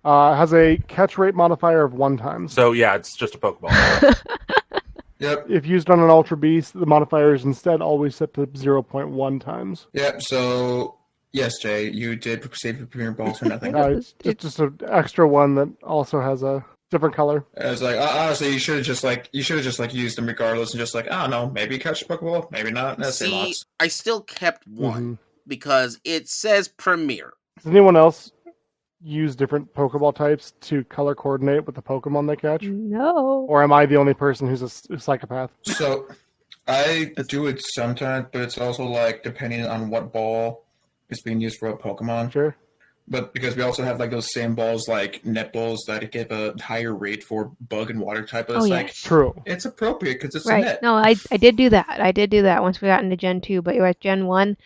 Has a catch rate modifier of 1 times. So yeah, it's just a Pokeball. Yep. If used on an Ultra Beast, the modifier is instead always set to 0.1 times. Yep. So yes, Jay, you did save the Premier Balls for nothing. It's just an extra one that also has a different color. It's like honestly, you should have just used them regardless, and just like, I don't know, maybe catch a Pokeball, maybe not. That's See, lots. I still kept one because it says Premier. Does anyone else use different Pokeball types to color coordinate with the Pokemon they catch? No. Or am I the only person who's a psychopath? So I do it sometimes, but it's also like depending on what ball is being used for what Pokemon. Sure. But because we also have like those same balls, like net balls, that give a higher rate for bug and water type. But it's like True. It's appropriate because it's a Right. net. No, I did do that. I did do that once we got into Gen 2, but you're at Gen 1.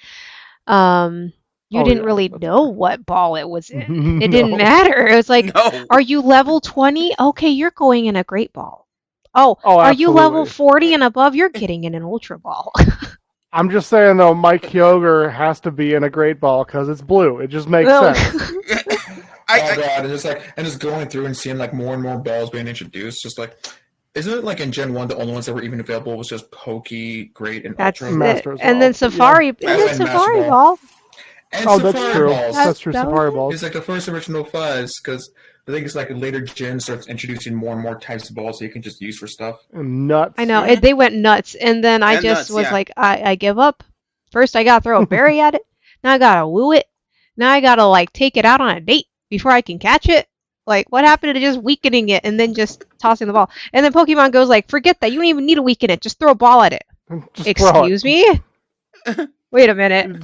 you didn't really know what ball it was in. It No. didn't matter. It was like, No. are you level 20? Okay, you're going in a great ball. Oh, Oh, are you level absolutely. 40 and above? You're getting in an ultra ball. I'm just saying though, Mike Kyogre has to be in a great ball because it's blue. It just makes No. sense. Oh god, and just going through and seeing like more and more balls being introduced, just like isn't it like in Gen 1 the only ones that were even available was just Pokey, Great, and That's Ultra? Master it. as And well. then Safari, Yeah. and then And Master Safari Ball. Ball. And Oh, that's Safari true. Balls. That's true. That was Safari it. balls. It's like the first original fuzz because I think it's like a later gen starts introducing more and more types of balls that you can just use for stuff. And nuts. I know. Mhm. They went nuts. And then I And just nuts, was yeah. like, I give up. First, I got to throw a berry at it. Now I got to woo it. Now I got to, like, take it out on a date before I can catch it. Like, what happened to just weakening it and then just tossing the ball? And then Pokemon goes like, forget that. You don't even need to weaken it. Just throw a ball at it. Just throw it. Excuse me? Wait a minute.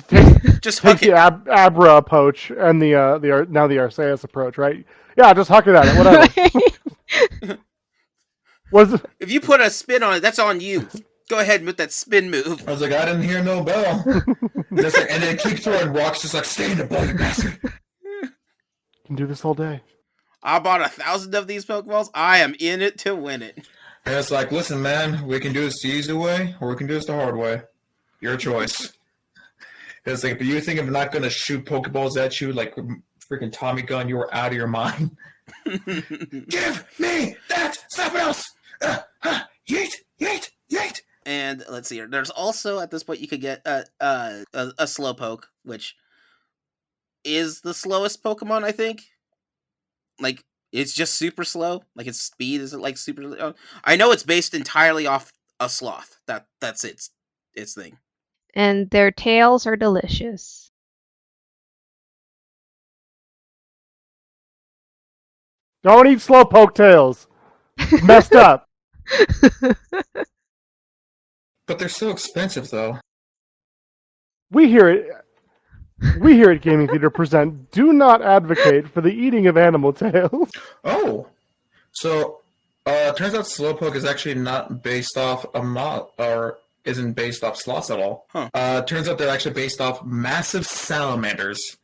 Just Take hook the it. Abra approach and the Arceus approach, right? Yeah, just huck it at it. Whatever. Was If you put a spin on it, that's on you. Go ahead with that spin move. I was like, I didn't hear no bell. Just like, and then keep throwing rocks, just like stay in the ball, you bastard. can do this all day. I bought 1,000 of these Pokeballs. I am in it to win it. And it's like, listen, man, we can do this the easy way, or we can do this the hard way. Your choice. It's like, if you think I'm not going to shoot Pokeballs at you like freaking Tommy gun, you are out of your mind. Give me that Zapatos! Yeet, yeet, yeet! And let's see here. There's also, at this point, you could get a Slowpoke, which is the slowest Pokemon, I think. Like, it's just super slow. Like, its speed isn't, like, super... I know it's based entirely off a sloth. That's its thing. And their tails are delicious. Don't eat Slowpoke tails. It's messed up. But they're so expensive, though. We here at Gaming Theater present do not advocate for the eating of animal tails. Oh. So, turns out Slowpoke is actually not based off or isn't based off sloths at all. Huh. Turns out they're actually based off massive salamanders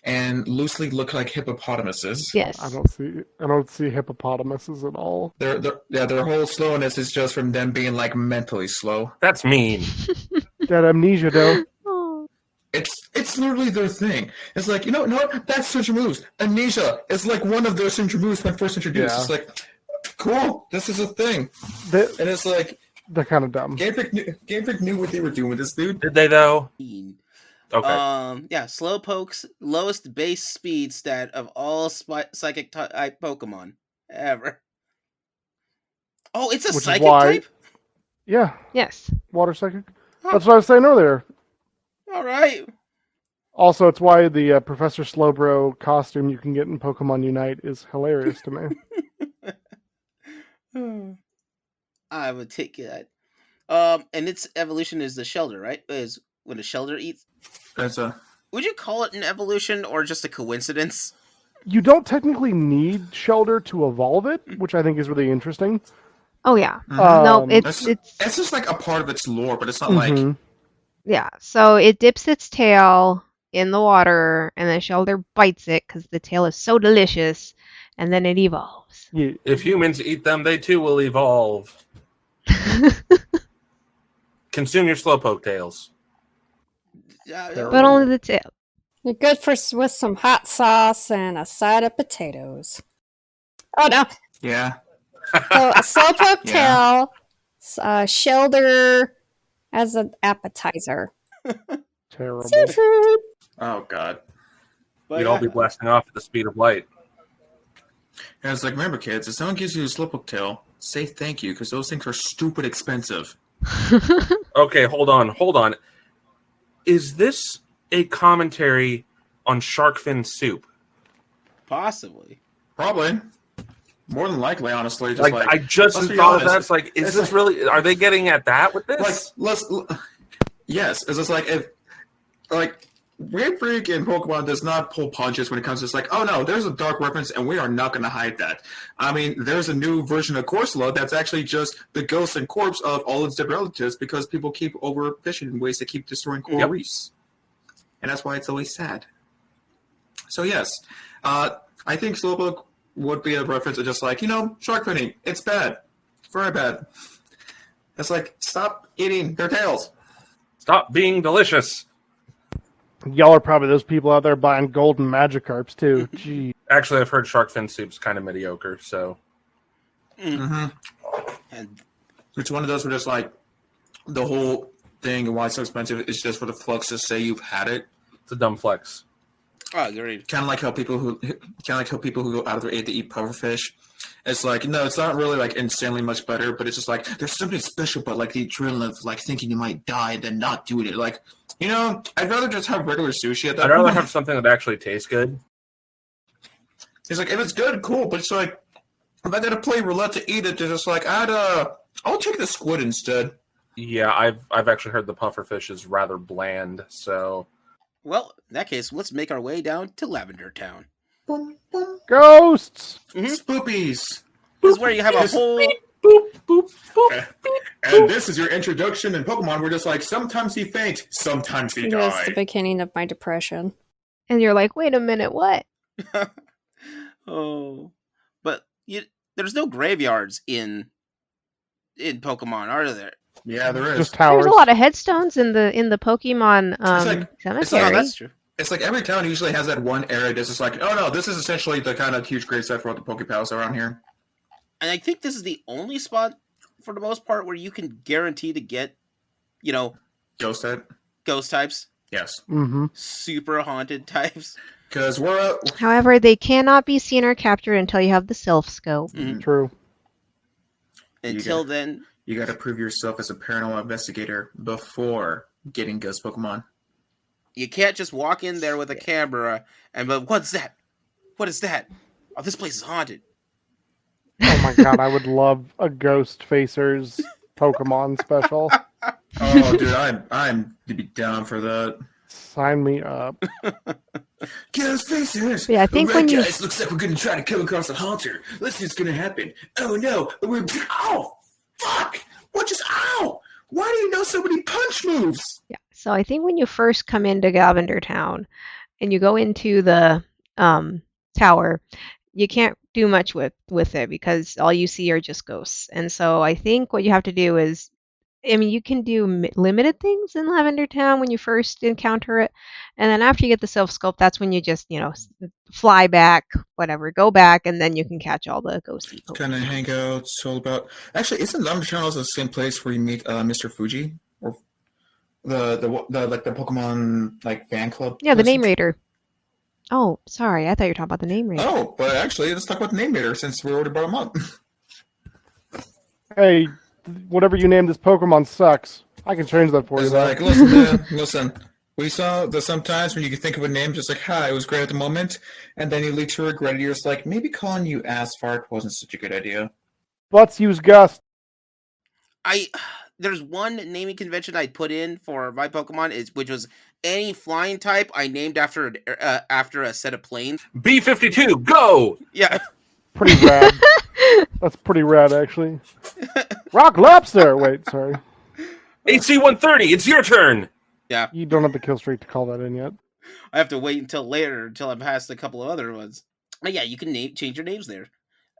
and loosely look like hippopotamuses. Yes. I don't see hippopotamuses at all. Their whole slowness is just from them being like mentally slow. That's mean. That amnesia though. Oh. It's literally their thing. It's like, you know what? That's signature moves. Amnesia is like one of their signature moves when first introduced. Yeah. It's like, cool, this is a thing. And it's like, They're kind of dumb. Game Freak knew what they were doing with this dude. Did they though? Okay. Yeah, Slowpoke's lowest base speed stat of all psychic type Pokemon ever. Oh, it's a Which is psychic why- type? Yeah, Yes. water psychic. That's what I was saying earlier. All right. Also, it's why the Professor Slowbro costume you can get in Pokemon Unite is hilarious to me. I would take that. And its evolution is the Shelter, right? Is when a Shelter eats. Would you call it an evolution or just a coincidence? You don't technically need Shelter to evolve it, which I think is really interesting. Oh yeah. Mhm. No, It's it's just like a part of its lore, but it's not like Mhm. yeah. So it dips its tail in the water, and the Shelter bites it because the tail is so delicious, and then it evolves. Yeah. If humans eat them, they too will evolve. Consume your Slowpoke tails. But only the tail. You're good with some hot sauce and a side of potatoes. Oh no! yeah. So a Slowpoke Yeah. tail, Shelter as an appetizer. Terrible. Seafood. Oh god. But We'd all be blasting off at the speed of light. And it's like, remember, kids, if someone gives you a Slowpoke tail, say thank you because those things are stupid expensive. Okay, hold on. Is this a commentary on shark fin soup? Possibly. Probably. More than likely, honestly. Just Like, I just let's be thought of honest. that. It's like, is It's this like- really? Are they getting at that with this? Yes, it's just like if Game Freak and Pokemon does not pull punches when it comes to it's like, oh no, there's a dark reference and we are not going to hide that. I mean, there's a new version of Corsola that's actually just the ghost and corpse of all its different relatives because people keep overfishing in ways to keep destroying coral Yep. reefs. and that's why it's always sad. So yes, I think Slowpoke would be a reference to just like, shark finning, it's bad. Very bad. It's like, stop eating their tails. Stop being delicious. Y'all are probably those people out there buying golden Magikarps too. Gee. Actually, I've heard shark fin soup's kind of mediocre, so. Mm-hmm. And it's one of those where just like the whole thing and why it's so expensive is just for the flex to say you've had it. It's a dumb flex. Oh, agreed. Kind of like how people who go out of their way to eat pufferfish. It's like, no, it's not really like insanely much better, but it's just like there's something special about like the adrenaline of like thinking you might die than not doing it. Like, I'd rather just have regular sushi at that I'd rather point. have something that actually tastes good. It's like if it's good, cool, but it's like if I gotta play roulette to eat it, they're just like I'll take the squid instead. Yeah, I've actually heard the pufferfish is rather bland, so. Well, in that case, let's make our way down to Lavender Town. Ghosts! Spoopies! This is where you have a whole... Boop, boop, boop. And this is your introduction in Pokemon. We're just like, sometimes he faint, sometimes he die. That's the beginning of my depression. And you're like, wait a minute, what? Oh. But there's no graveyards in Pokemon, are there? Yeah, there is. Just towers. There's a lot of headstones in the Pokemon cemetery. That's true. It's like every town usually has that one area that's just like, oh no, this is essentially the kind of huge gravesite for all the Pokepals around here. And I think this is the only spot, for the most part, where you can guarantee to get, Ghost type? Ghost types. Yes. Mm-hmm. Super haunted types. Because However, they cannot be seen or captured until you have the Self Scope. Mm-hmm. True. Until then... You gotta prove yourself as a paranormal investigator before getting ghost Pokemon. You can't just walk in there with a camera and be like, what's that? What is that? Oh, this place is haunted. Oh my god, I would love a Ghost Facers Pokemon special. Oh, dude, I'm to be down for that. Sign me up. Ghost Facers! Yeah, I think when you... Guys, looks like we're gonna try to come across a haunter. Let's see what's gonna happen. Oh no, oh, fuck! What just, ow! Why do you know so many punch moves? Yeah, so I think when you first come into Lavender Town and you go into the tower, you can't do much with it because all you see are just ghosts. And so I think what you have to do is, you can do limited things in Lavender Town when you first encounter it. And then after you get the Self-Scope, that's when you just, fly back, whatever, go back, and then you can catch all the ghosty Pokemon. Kind of hang out, all about... Actually, isn't Lavender Town also the same place where you meet Mr. Fuji? Or the Pokemon, fan club? Yeah, the Name Raider. Oh, sorry, I thought you were talking about the Name Raider. Oh, but actually, let's talk about the Name Raider since we already brought him up. Hey, whatever you name this Pokemon sucks. I can change that for you. It's like, listen, man, listen. We saw that sometimes when you can think of a name, just like, hi, it was great at the moment, and then you lead to regret it. You're just like, maybe calling you Asphalt wasn't such a good idea. Let's use Gust. There's one naming convention I put in for my Pokemon, which was any flying type I named after a set of planes. B-52, go! Yeah. Pretty rad. That's pretty rad, actually. Rock Lobster! Wait, sorry. AC-130, it's your turn! Yeah. You don't have the kill streak to call that in yet. I have to wait until I'm past a couple of other ones. But yeah, you can change your names there.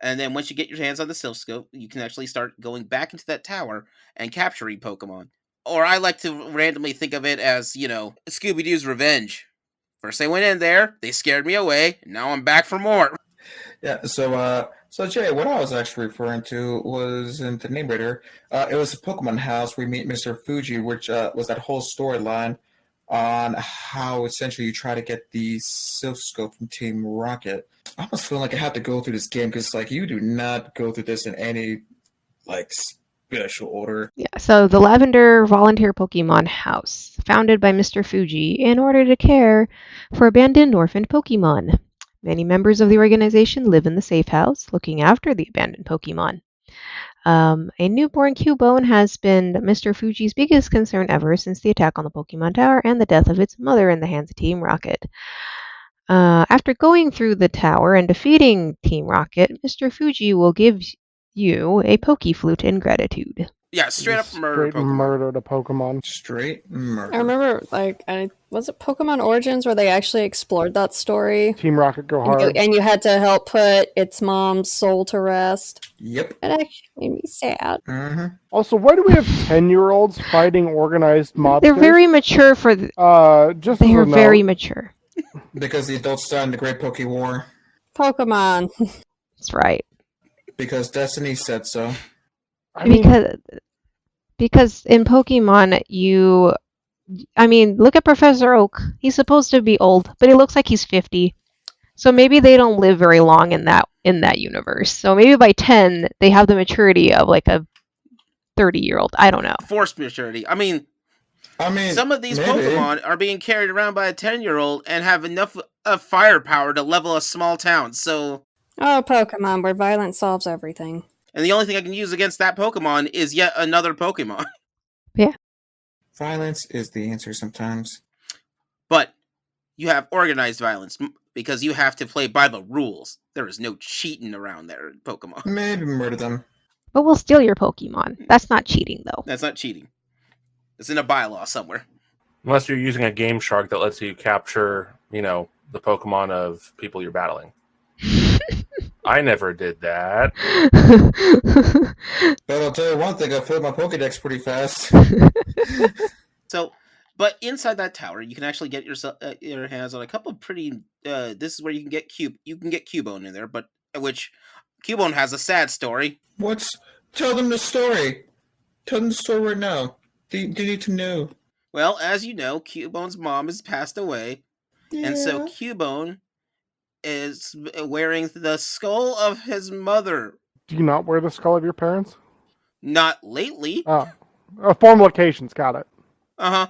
And then once you get your hands on the Silph-Scope, you can actually start going back into that tower and capturing Pokemon. Or I like to randomly think of it as, Scooby-Doo's revenge. First I went in there, they scared me away, and now I'm back for more. Yeah, so Jay, what I was actually referring to was in the Name Raider. It was a Pokemon house where we meet Mr. Fuji, which was that whole storyline on how essentially you try to get the Silph-Scope from Team Rocket. I almost feel like I have to go through this game because you do not go through this in any special order. Yeah, so the Lavender Volunteer Pokemon House, founded by Mr. Fuji in order to care for abandoned orphaned Pokemon. Many members of the organization live in the safe house, looking after the abandoned Pokemon. A newborn Cubone has been Mr. Fuji's biggest concern ever since the attack on the Pokemon Tower and the death of its mother in the hands of Team Rocket. After going through the tower and defeating Team Rocket, Mr. Fuji will give you a Pokeflute in gratitude. Yeah, straight up Straight Pokemon. murdered a Pokemon. Straight murder. I remember, was it Pokemon Origins where they actually explored that story? Team Rocket go hard. And you had to help put its mom's soul to rest. Yep. It actually made me sad. Mm-hmm. Also, why do we have 10-year-olds fighting organized mobsters? They're very mature for. Just They're as a very note, mature. Because the adults died in the Great Poke War. Pokemon. That's right. Because Destiny said so. I mean, Because in Pokemon, look at Professor Oak. He's supposed to be old, but he looks like he's 50. So maybe they don't live very long in that universe. So maybe by 10, they have the maturity of like a 30-year-old. I don't know. Forced maturity. I mean, some of these maybe. Pokemon are being carried around by a 10-year-old and have enough of firepower to level a small town. So, Oh, Pokemon, where violence solves everything. and the only thing I can use against that Pokemon is yet another Pokemon. Violence is the answer sometimes. But you have organized violence because you have to play by the rules. There is no cheating around there in Pokemon. Maybe murder them. But we'll steal your Pokemon. That's not cheating, though. That's not cheating. It's in a bylaw somewhere. Unless you're using a Game Shark that lets you capture, the Pokemon of people you're battling. I never did that. But I'll tell you one thing, I filled my Pokedex pretty fast. So, but inside that tower, you can actually get your hands on a couple of pretty. This is where you can get Cubone in there, but which Cubone has a sad story. Tell them the story. Tell them the story right now. They need to know. Well, as you know, Cubone's mom has passed away, and so Cubone is wearing the skull of his mother. do you not wear the skull of your parents? Not lately. Oh. Formal occasions, got it. Uh-huh.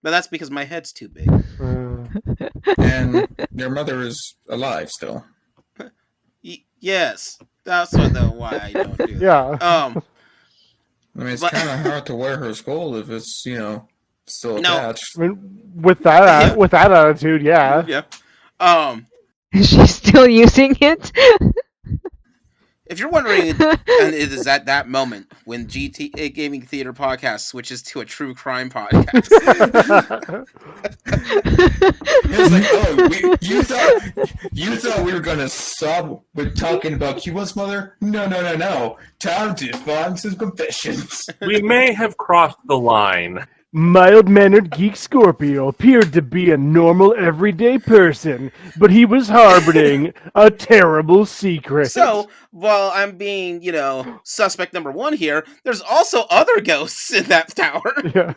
But that's because my head's too big. And your mother is alive still. Yes. That's why I don't do that. Yeah. It's kind of hard to wear her skull if it's, still attached. I mean, with that attitude, yeah. Yeah. Is she still using it? If you're wondering, and it is at that moment when GT Gaming Theater Podcast switches to a true crime podcast. It's like, you thought we were gonna stop with talking about Cubone's mother? No. Time to find some confessions. We may have crossed the line. Mild-mannered Geek Scorpio appeared to be a normal, everyday person, but he was harboring a terrible secret. So, while I'm being, suspect number one here, there's also other ghosts in that tower. Yeah.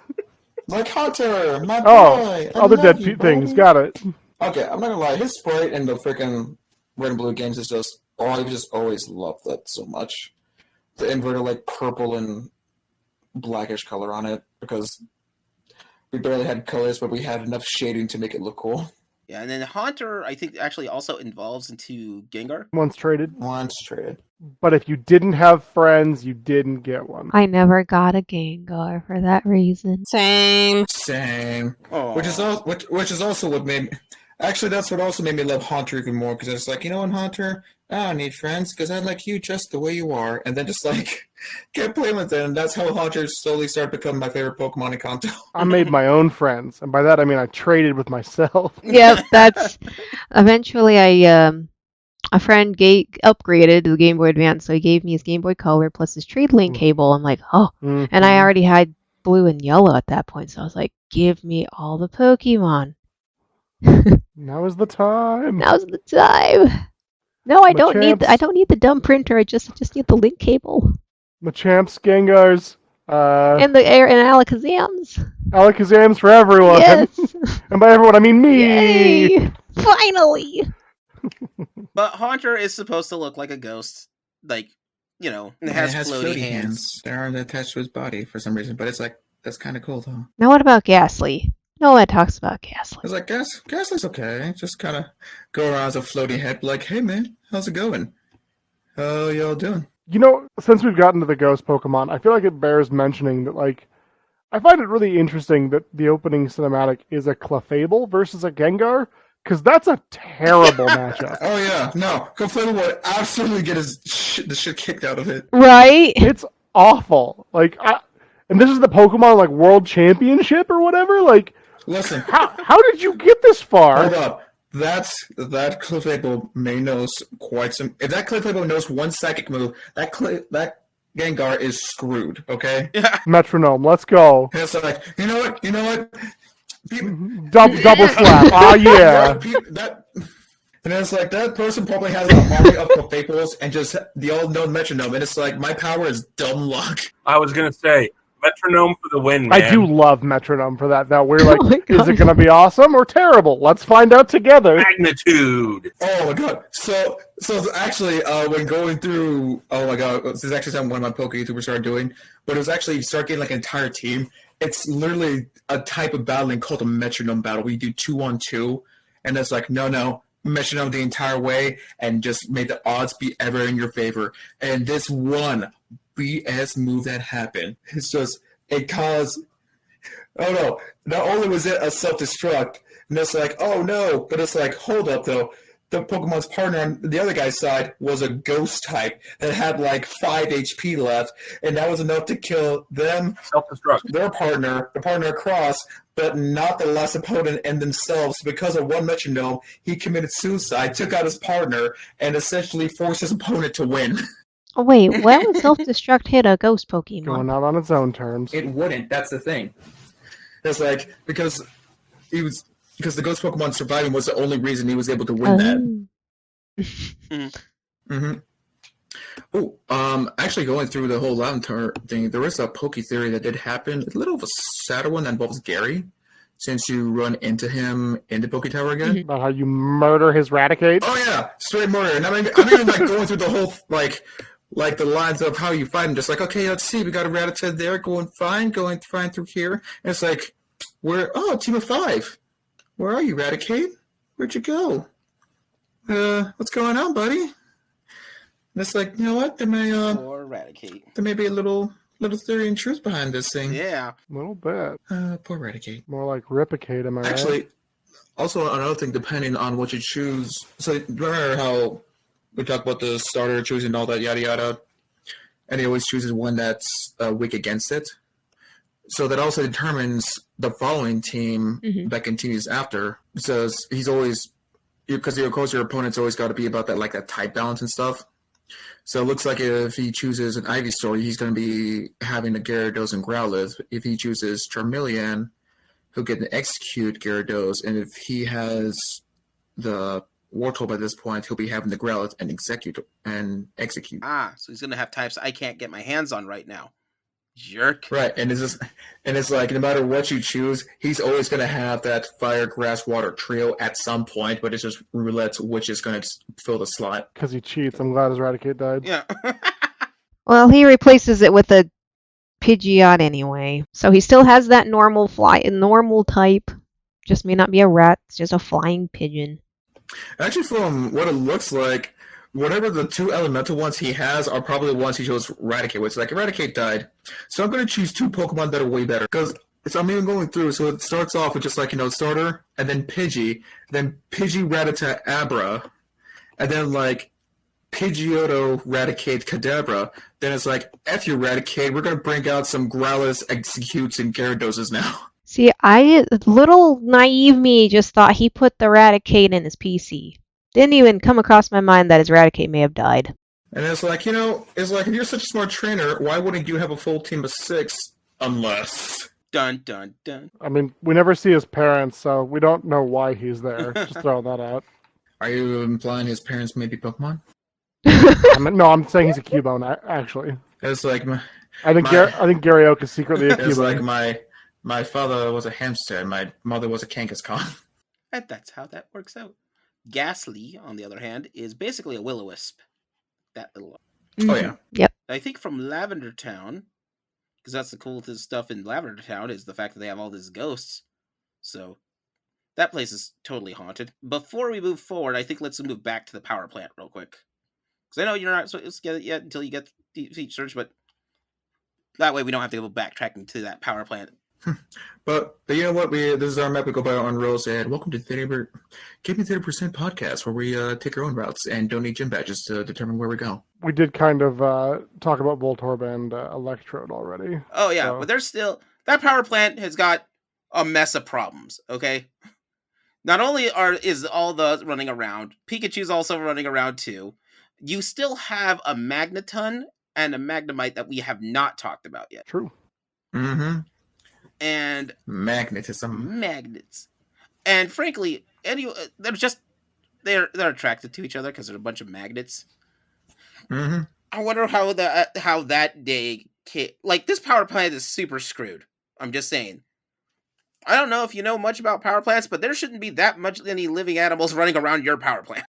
Like Hunter, my boy. Oh, other dead things. Got it. Okay, I'm not gonna lie. His sprite in the freaking Red and Blue games is just, I've just always loved that so much. The inverted, purple and blackish color on it, because we barely had colors, but we had enough shading to make it look cool. Yeah, and then Haunter, I think, actually also involves into Gengar. Once traded. But if you didn't have friends, you didn't get one. I never got a Gengar for that reason. Same. Aww. Which is also what made me... Actually, that's what also made me love Haunter even more, because it's like, what, Haunter? I don't need friends, because I like you just the way you are. And then just, kept playing with it, and that's how Haunter slowly started becoming my favorite Pokemon in Kanto. I made my own friends, and by that I mean I traded with myself. Yep, that's... Eventually, a friend upgraded to the Game Boy Advance, so he gave me his Game Boy Color plus his Trade Link cable. I'm like, oh. Mm-hmm. And I already had blue and yellow at that point, so I was like, give me all the Pokemon. Now is the time. Now's the time. No, I don't need the dumb printer. I just need the link cable. Machamps, Gengars, And Alakazams. Alakazams for everyone. Yes. And by everyone, I mean me. Yay! Finally. But Haunter is supposed to look like a ghost. It has floaty hands. They aren't attached to his body for some reason, but it's that's kind of cool, though. Now what about Ghastly? No one talks about Ghastly. It's like, Ghastly's okay. Just kind of go around as a floaty head, like, hey, man, how's it going? How y'all doing? Since we've gotten to the ghost Pokemon, I feel like it bears mentioning that, I find it really interesting that the opening cinematic is a Clefable versus a Gengar, because that's a terrible matchup. Oh, yeah. No, Clefable would absolutely get the shit kicked out of it. Right? It's awful. Like, and this is the Pokemon like World Championship or whatever. Like, Listen, how did you get this far? hold up. That Clefable may know quite some. If that Clefable knows one psychic move, that Gengar is screwed. Okay. Metronome, let's go. And it's like, you know what? Double slap. Ah, yeah. And it's like that person probably has an army of Clefables and just the all-known Metronome, and it's like my power is dumb luck. I was gonna say Metronome for the win, man. I do love Metronome for that. Though we're like, Oh my is it God. going to be awesome or terrible? Let's find out together. Magnitude. Oh my god! So actually, when going through, oh my god, this is actually something one of my Poke YouTubers started doing. But it was actually you start getting like an entire team. It's literally a type of battling called a Metronome battle. We do 2-on-2, and it's like no. Metronome the entire way and just made the odds be ever in your favor. And this one BS move that happened, it's just, it caused, oh no, not only was it a self-destruct, and it's like, oh no, but it's like, hold up though, the Pokemon's partner on the other guy's side was a ghost type that had like 5 HP left, and that was enough to kill them, Self-destruct. their partner, the partner across, but not the last opponent and themselves. Because of one Metronome, he committed suicide, took out his partner, and essentially forced his opponent to win. Oh, wait, why would self-destruct hit a ghost Pokemon? Going out on its own terms. It wouldn't. That's the thing. It's like because the ghost Pokemon surviving was the only reason he was able to win that. Mm-hmm. Oh, actually going through the whole Lavender thing, there is a Poke theory that did happen. It's a little of a sadder one that involves Gary, since you run into him in the Poke Tower again. About how you murder his Raticate. Oh yeah, straight murder. And I'm even like going through the whole like the lines of how you fight him. Just like, okay, let's see, we got a Rattata there, going fine through here. And it's like, team of 5. Where are you, Raticate? Where'd you go? What's going on, buddy? And it's like, you know what? There may be a little theory and truth behind this thing. Yeah. A little bit. Poor Raticate. More like Ripicate, am I right? Actually, also another thing, depending on what you choose. So remember how we talked about the starter choosing all that yada yada, and he always chooses one that's weak against it. So that also determines the following team that continues after. So he's always, because of course your opponent's always got to be about that like that type balance and stuff. So it looks like if he chooses an Ivysaur, he's going to be having a Gyarados and Growlithe. If he chooses Charmeleon, he'll get an Execute Gyarados, and if he has the Voltorb at this point, he'll be having the Growlithe and Execute. Ah, so he's gonna have types I can't get my hands on right now. Jerk. Right, and it's like no matter what you choose, he's always gonna have that Fire, Grass, Water trio at some point, but it's just roulette which is gonna fill the slot. Because he cheats. I'm glad his Raticate died. Yeah. Well, he replaces it with a Pidgeot anyway. So he still has that normal type. Just may not be a rat, it's just a flying pigeon. Actually, from what it looks like, whatever the 2 elemental ones he has are probably the ones he chose Eradicate with. So, like, Eradicate died. So I'm going to choose 2 Pokemon that are way better. Because I'm even going through, so it starts off with just like, starter, and then Pidgey, then Pidgey, Rattata, Abra, and then like Pidgeotto, Raticate, Kadabra. Then it's like, F you, Raticate, we're going to bring out some Growlithe, Executes, and Gyarados now. See, little naive me just thought he put the Raticate in his PC. Didn't even come across my mind that his Raticate may have died. And it's like, if you're such a smart trainer, why wouldn't you have a full team of 6? Unless... Dun, dun, dun. I mean, we never see his parents, so we don't know why he's there. Just throwing that out. Are you implying his parents may be Pokemon? No, I'm saying he's a Cubone, actually. It's like... I think Gary Oak is secretly a Cubone. It's like my father was a hamster and my mother was a Kangaskhan. And that's how that works out. Ghastly, on the other hand, is basically a Will-O-Wisp. That little... Oh, yeah. Yep. I think from Lavender Town, because that's the coolest stuff in Lavender Town, is the fact that they have all these ghosts. So, that place is totally haunted. Before we move forward, I think let's move back to the power plant real quick. Because I know you're not supposed to get it yet until you get the feature search, but that way we don't have to go backtracking to that power plant But you know what? This is our map. We go by on Rose, and welcome to Give Me 30% podcast, where we take our own routes and donate gym badges to determine where we go. We did kind of talk about Voltorb and Electrode already. Oh yeah, but there's still that power plant has got a mess of problems. Okay, not only is all the running around, Pikachu's also running around too. You still have a Magneton and a Magnemite that we have not talked about yet. True. Mm-hmm. And magnetism, magnets, and frankly, they're attracted to each other because they're a bunch of magnets. Mm-hmm. I wonder how that day like this power plant is super screwed. I'm just saying. I don't know if you know much about power plants, but there shouldn't be that much any living animals running around your power plant.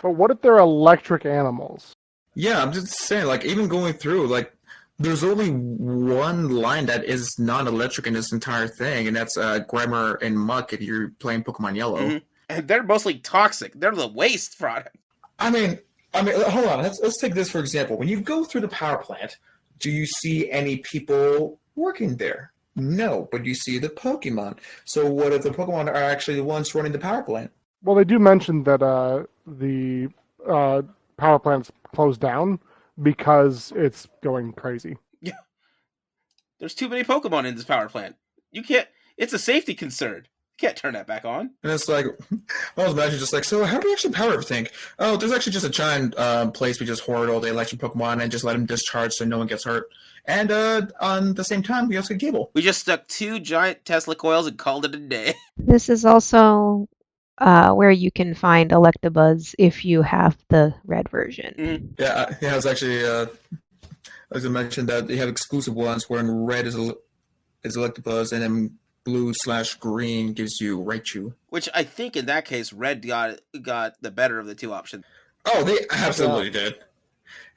But what if they're electric animals? Yeah, I'm just saying, like, even going through, like, there's only one line that is non-electric in this entire thing, and that's Grimer and Muck if you're playing Pokemon Yellow. Mm-hmm. And they're mostly toxic. They're the waste product. I mean, hold on. Let's take this for example. When you go through the power plant, do you see any people working there? No, but you see the Pokemon. So what if the Pokemon are actually the ones running the power plant? Well, they do mention that the power plant's closed down because it's going crazy. Yeah. There's too many Pokemon in this power plant. You can't... It's a safety concern. You can't turn that back on. And it's like... I was imagining just like, so how do we actually power everything? Oh, there's actually just a giant place we just hoard all the electric Pokemon and just let them discharge so no one gets hurt. And on the same time, we also get cable. We just stuck 2 giant Tesla coils and called it a day. This is also where you can find Electabuzz if you have the red version. Mm-hmm. Yeah, I was actually... I was going to mention that they have exclusive ones where in red is Electabuzz and then blue/green gives you Raichu. Which I think in that case, red got the better of the 2 options. Oh, they absolutely did.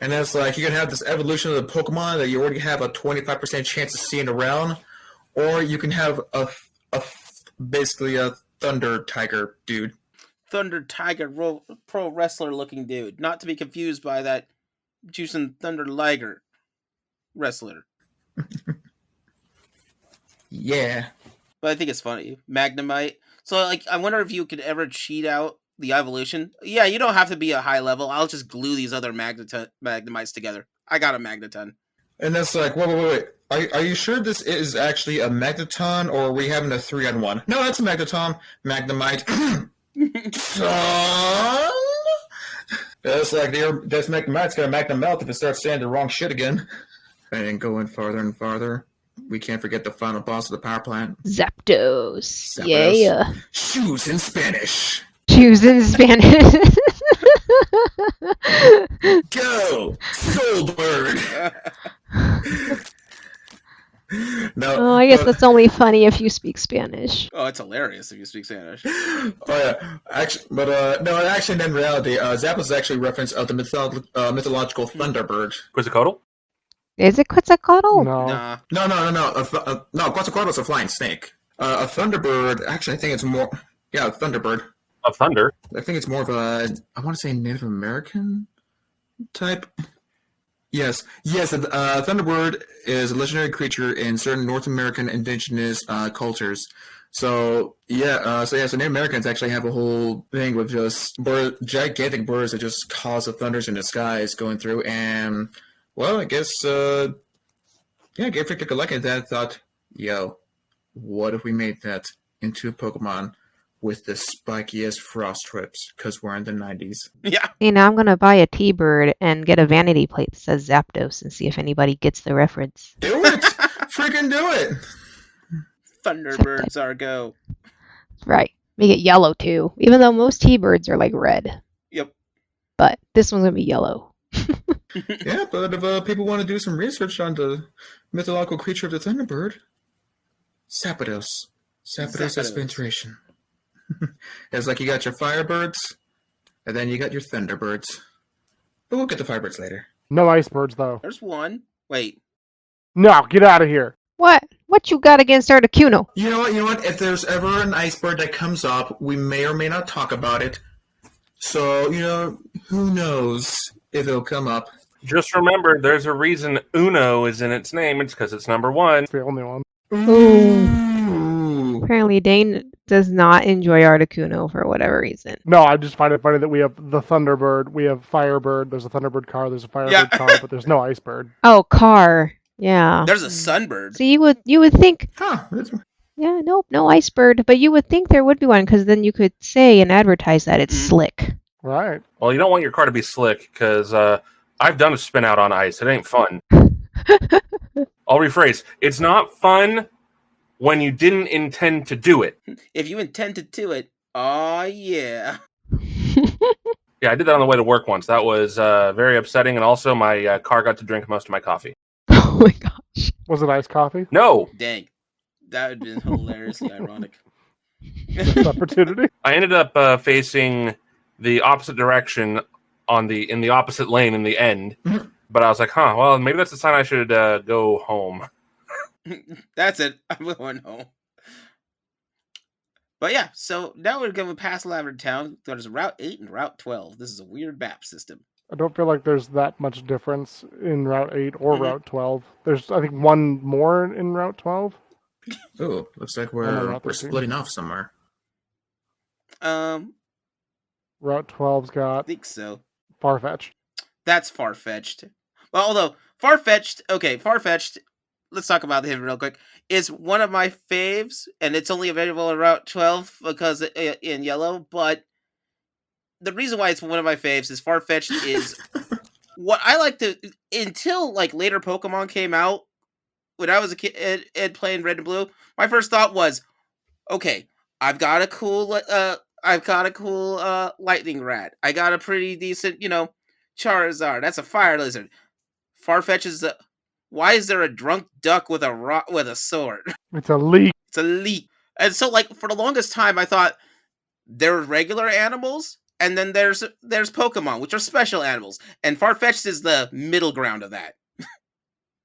And it's like you can have this evolution of the Pokemon that you already have a 25% chance of seeing around, or you can have basically a Thunder Tiger dude. Thunder Tiger pro wrestler looking dude. Not to be confused by that Juicing Thunder Liger wrestler. Yeah. But I think it's funny. Magnemite. So, like, I wonder if you could ever cheat out the evolution. Yeah, you don't have to be a high level. I'll just glue these other Magnemites together. I got a Magneton. And that's like, wait. Are you sure this is actually a Magneton, or are we having a 3-on-1? No, that's a Magneton. Magnemite. That's like, this Magnemite's gonna Magnem melt if it starts saying the wrong shit again. And going farther and farther. We can't forget the final boss of the power plant. Zapatos. Yeah. Shoes in Spanish. Shoes in Spanish. Go, Soulbird. No. Oh, I guess that's only funny if you speak Spanish. Oh, it's hilarious if you speak Spanish. Oh yeah, actually, but no, actually, in reality, Zapatos is actually a reference of the mythological Thunderbird. Quetzalcoatl? Is it Quetzalcoatl? No. Nah. No. Quetzalcoatl is a flying snake. A Thunderbird. Actually, I think it's more. Yeah, a Thunderbird. Of thunder. I think it's more of a. I want to say Native American type. Yes. A Thunderbird is a legendary creature in certain North American indigenous cultures. So so Native Americans actually have a whole thing with just gigantic birds that just cause the thunders in the skies going through. And well, I guess I gave a look at that and thought, yo, what if we made that into a Pokemon with the spikiest frost trips, because we're in the 90s. Yeah. You know, I'm going to buy a T-Bird and get a vanity plate that says Zapdos and see if anybody gets the reference. Do it! Freaking do it! Thunderbirds are go. Right. Make it yellow, too. Even though most T-Birds are like red. Yep. But this one's going to be yellow. Yeah, but if people want to do some research on the mythological creature of the Thunderbird, Zapatos. Zapatos Aspiration. It's like you got your Firebirds, and then you got your Thunderbirds. But we'll get the Firebirds later. No Icebirds, though. There's one. Wait. No, get out of here. What? What you got against Articuno? You know what? If there's ever an Icebird that comes up, we may or may not talk about it. So, who knows if it'll come up. Just remember, there's a reason Uno is in its name. It's because it's number 1. It's the only one. Ooh. Apparently, Dane does not enjoy Articuno for whatever reason. No, I just find it funny that we have the Thunderbird, we have Firebird, there's a Thunderbird car, there's a Firebird car, but there's no Icebird. Oh, car. Yeah. There's a Sunbird. So you would think. Huh. Yeah, nope, no Icebird, but you would think there would be one because then you could say and advertise that it's slick. Right. Well, you don't want your car to be slick because I've done a spin out on ice. It ain't fun. I'll rephrase. It's not fun when you didn't intend to do it. If you intend to do it, oh yeah. Yeah, I did that on the way to work once. That was very upsetting, and also my car got to drink most of my coffee. Oh my gosh. Was it iced coffee? No. Dang. That would have been hilariously ironic. Opportunity. I ended up facing the opposite direction in the opposite lane in the end. But I was like, well, maybe that's a sign I should go home. That's it. I'm going home. But yeah, so now we're going past Lavender Town. There's Route 8 and Route 12. This is a weird map system. I don't feel like there's that much difference in Route 8 or Route 12. There's, I think, one more in Route 12. Ooh, looks like we're splitting off somewhere. Route 12's got... I think so. Farfetch'd. That's Farfetch'd. Well, although, Farfetch'd, let's talk about him real quick, is one of my faves, and it's only available in Route 12 because in yellow, but the reason why it's one of my faves is Farfetch'd is what I like to, until like later Pokemon came out, when I was a kid and playing Red and Blue, my first thought was, okay, I've got a cool lightning rat. I got a pretty decent, Charizard. That's a fire lizard. Farfetch'd is why is there a drunk duck with a sword? It's a leak. It's a leak. And so, like, for the longest time, I thought there were regular animals, and then there's Pokemon, which are special animals, and Farfetch'd is the middle ground of that.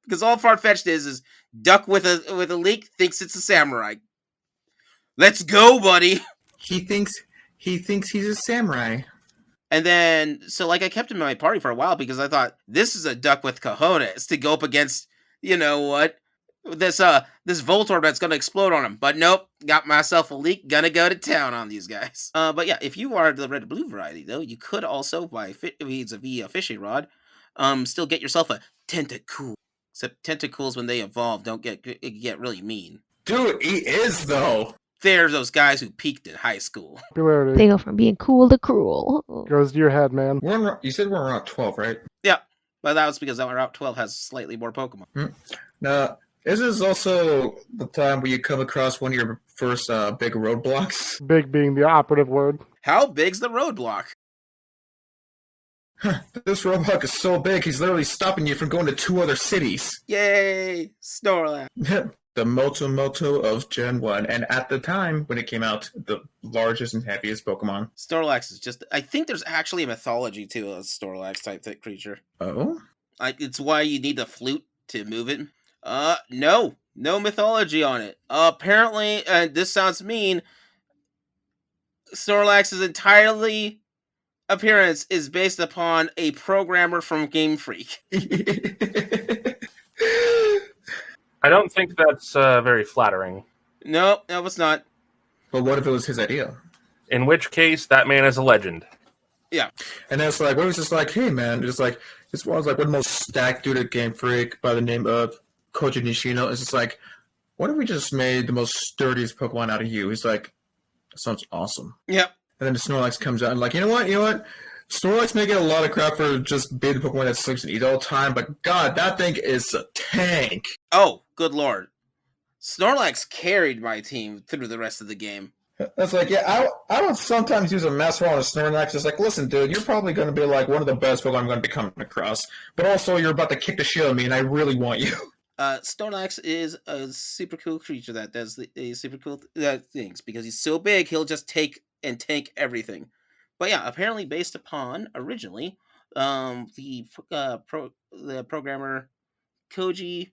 Because all Farfetch'd is duck with a leak thinks it's a samurai. Let's go, buddy. He thinks he's a samurai. And then, so like I kept him in my party for a while because I thought this is a duck with cojones to go up against, this Voltorb that's gonna explode on him. But nope, got myself a leak. Gonna go to town on these guys. But yeah, if you are the red and blue variety though, you could also buy via fishing rod, still get yourself a Tentacool. Except Tentacools when they evolve don't get really mean. Dude, he is though. There's those guys who peaked in high school. Popularity. They go from being cool to cruel. Goes to your head, man. You said we're on Route 12, right? Yeah, but that was because Route 12 has slightly more Pokemon. Now, this is also the time where you come across one of your first big roadblocks. Big being the operative word. How big's the roadblock? This roadblock is so big, he's literally stopping you from going to 2 other cities. Yay! Snorlax. The Moto of Gen 1, and at the time when it came out, the largest and heaviest Pokemon. Snorlax is just... I think there's actually a mythology to a Snorlax type creature. Oh? It's why you need the flute to move it. No mythology on it. Apparently, and this sounds mean, Snorlax's entirely appearance is based upon a programmer from Game Freak. I don't think that's very flattering. No, it's not. But what if it was his idea? In which case, that man is a legend. Yeah. And that's like, what was just like, hey man, this was like one of the most stacked dude at Game Freak by the name of Koji Nishino. It's just like, what if we just made the most sturdiest Pokemon out of you? He's like, that sounds awesome. Yep. And then the Snorlax comes out and like, you know what? Snorlax may get a lot of crap for just being the Pokemon that sleeps and eats all the time, but God, that thing is a tank. Oh, good lord. Snorlax carried my team through the rest of the game. That's like, yeah, I would sometimes use a Master Ball on a Snorlax. It's like, listen, dude, you're probably going to be like one of the best Pokemon I'm going to be coming across, but also you're about to kick the shit out of me, and I really want you. Snorlax is a super cool creature that does the super cool things because he's so big. He'll just take and tank everything. But yeah, apparently based upon originally the programmer Koji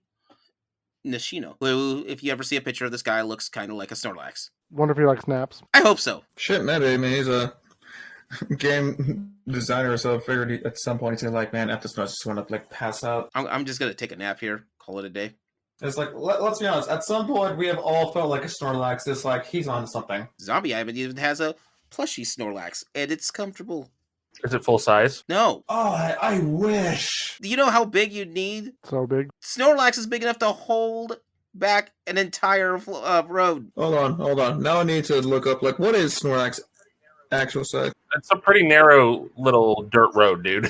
Nishino, who, if you ever see a picture of this guy, looks kind of like a Snorlax. Wonder if he likes naps. I hope so. Shit, maybe. I mean, he's a game designer, so I figured at some point he's gonna like, man, after this, I just want to like pass out. I'm just gonna take a nap here, call it a day. It's like, let's be honest, at some point we have all felt like a Snorlax is like, he's on something. Zombie Island even has a plushie Snorlax, and it's comfortable. Is it full size? No. Oh, I wish. Do you know how big you'd need? So big. Snorlax is big enough to hold back an entire road. Hold on. Now I need to look up, like, what is Snorlax actual size? It's a pretty narrow little dirt road, dude.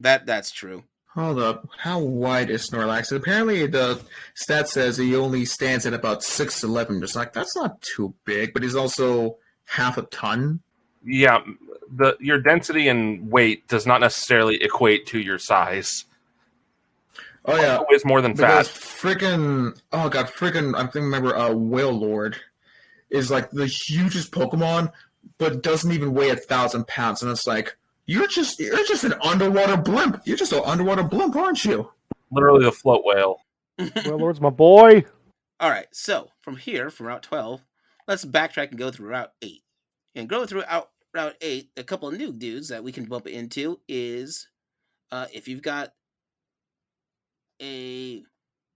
That's true. Hold up. How wide is Snorlax? Apparently the stat says he only stands at about 6'11". Just like, that's not too big, but he's also half a ton. Yeah, your density and weight does not necessarily equate to your size. Oh yeah, weighs more than fat. Freaking I remember Whale Lord is like the hugest Pokemon, but doesn't even weigh 1,000 pounds, and it's like you're just an underwater blimp. You're just an underwater blimp, aren't you? Literally a float whale. Whale Lord's my boy. All right, so from here, from Route 12, let's backtrack and go through Route 8. And go through Route 8, a couple of new dudes that we can bump into is if you've got a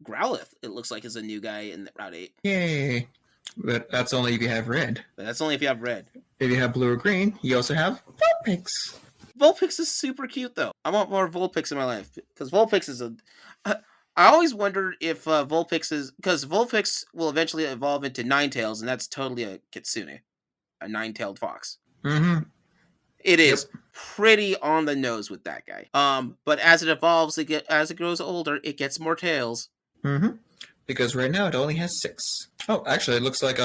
Growlithe, it looks like is a new guy in Route 8. Yay. But that's only if you have red. But that's only if you have red. If you have blue or green, you also have Vulpix. Vulpix is super cute, though. I want more Vulpix in my life. Because Vulpix is a... I always wondered if Vulpix is... Because Vulpix will eventually evolve into Ninetales, and that's totally a Kitsune. A nine-tailed fox. Mm-hmm. It is pretty on the nose with that guy. But as it evolves, as it grows older, it gets more tails. Mm-hmm. Because right now it only has 6. Oh, actually, it looks like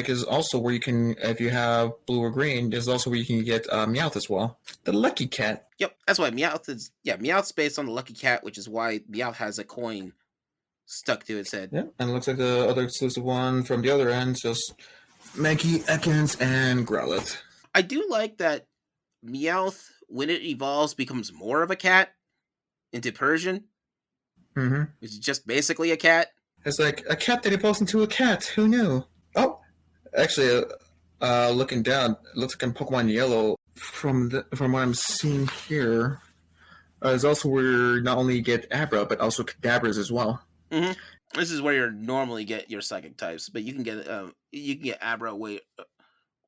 is also where you can, if you have blue or green, there's also where you can get Meowth as well. The Lucky Cat. Yep, that's why Meowth is. Yeah, Meowth's based on the Lucky Cat, which is why Meowth has a coin stuck to its head. Yeah, and it looks like the other exclusive one from the other end, just Mankey, Ekans, and Growlithe. I do like that Meowth, when it evolves, becomes more of a cat into Persian. Mm-hmm. It's just basically a cat. It's like a cat that evolves into a cat. Who knew? Oh, actually, looking down, it looks like in Pokemon Yellow, from what I'm seeing here, is also where not only you get Abra, but also Kadabras as well. Mm-hmm. This is where you normally get your psychic types, but you can get Abra way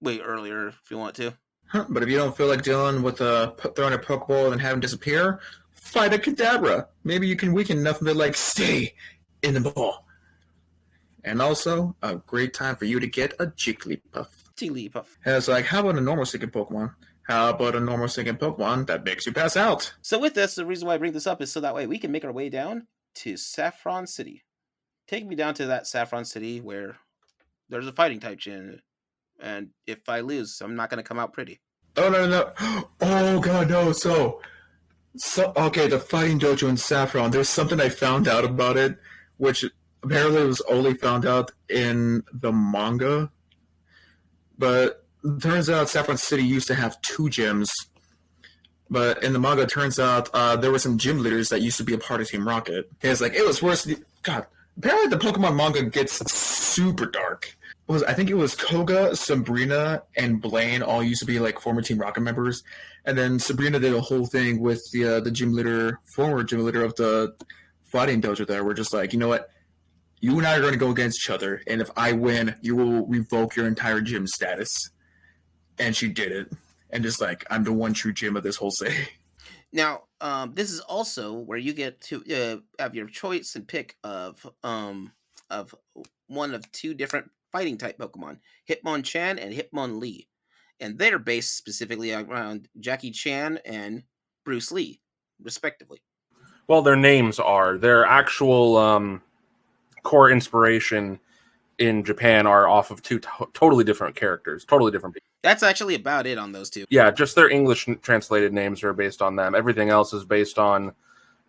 earlier if you want to. Huh, but if you don't feel like dealing with throwing a Pokeball and having disappear, fight a Kadabra. Maybe you can weaken enough of it, like, stay in the ball. And also, a great time for you to get a Jigglypuff. Jigglypuff. And it's like, how about a normal second Pokemon? How about a normal second Pokemon that makes you pass out? So with this, the reason why I bring this up is so that way we can make our way down to Saffron City. Take me down to that Saffron City where there's a fighting type gym. And if I lose, I'm not going to come out pretty. Oh, no. Oh, God, no. So, okay, the fighting dojo in Saffron, there's something I found out about it, which apparently was only found out in the manga. But it turns out Saffron City used to have 2 gyms. But in the manga, it turns out there were some gym leaders that used to be a part of Team Rocket. And it's like, it was worse. God, apparently the Pokemon manga gets super dark. I think it was Koga, Sabrina, and Blaine all used to be like former Team Rocket members. And then Sabrina did a whole thing with the gym leader, former gym leader of the fighting dojo there. We're just like, you know what? You and I are going to go against each other. And if I win, you will revoke your entire gym status. And she did it. And just like, I'm the one true gym of this whole city. Now, this is also where you get to have your choice and pick of one of 2 different fighting type Pokemon, Hitmonchan and Hitmonlee. And they're based specifically around Jackie Chan and Bruce Lee, respectively. Well, their names are. Their actual core inspiration in Japan are off of 2 totally different characters, totally different people. That's actually about it on those 2. Yeah, just their English translated names are based on them. Everything else is based on,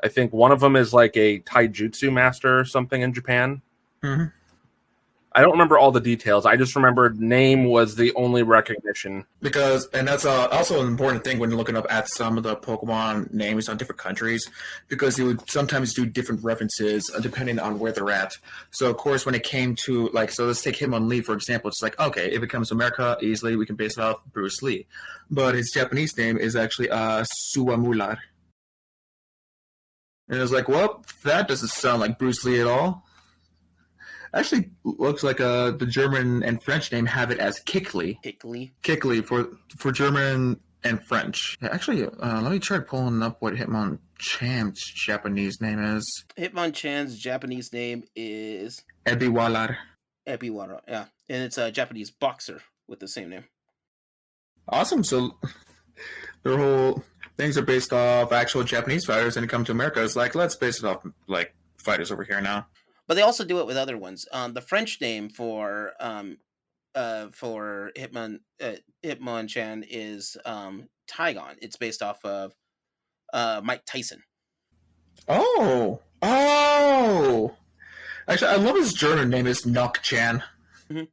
I think one of them is like a taijutsu master or something in Japan. Mm-hmm. I don't remember all the details. I just remembered name was the only recognition. And that's also an important thing when you're looking up at some of the Pokemon names on different countries, because you would sometimes do different references depending on where they're at. So, of course, when it came to, like, so let's take Hitmonlee, for example. It's like, okay, if it comes to America, easily we can base it off Bruce Lee. But his Japanese name is actually Suwamular. And it was like, well, that doesn't sound like Bruce Lee at all. Actually, looks like the German and French name have it as Kickley. Kickley for German and French. Yeah, actually, let me try pulling up what Hitmonchan's Japanese name is. Hitmonchan's Japanese name is Ebiwalar. Yeah. And it's a Japanese boxer with the same name. Awesome. So their whole things are based off actual Japanese fighters, and it comes to America, it's like, let's base it off like fighters over here now. But they also do it with other ones. The French name for Hitmonchan is Tygon. It's based off of Mike Tyson. Oh! Actually, I love his German name is Knock-chan. Mm-hmm.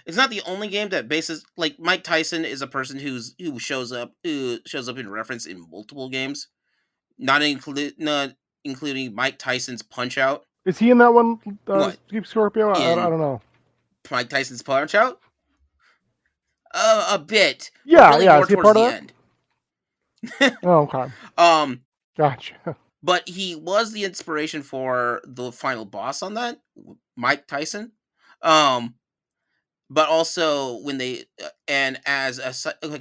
It's not the only game that bases, like, Mike Tyson is a person who shows up in reference in multiple games, not including Mike Tyson's Punch Out. Is he in that one, Geek Scorpio? I don't know. Mike Tyson's Punch Out? A bit. Yeah, really yeah. More Is he towards part the of end. Oh, okay. Gotcha. But he was the inspiration for the final boss on that, Mike Tyson. But also when they and as a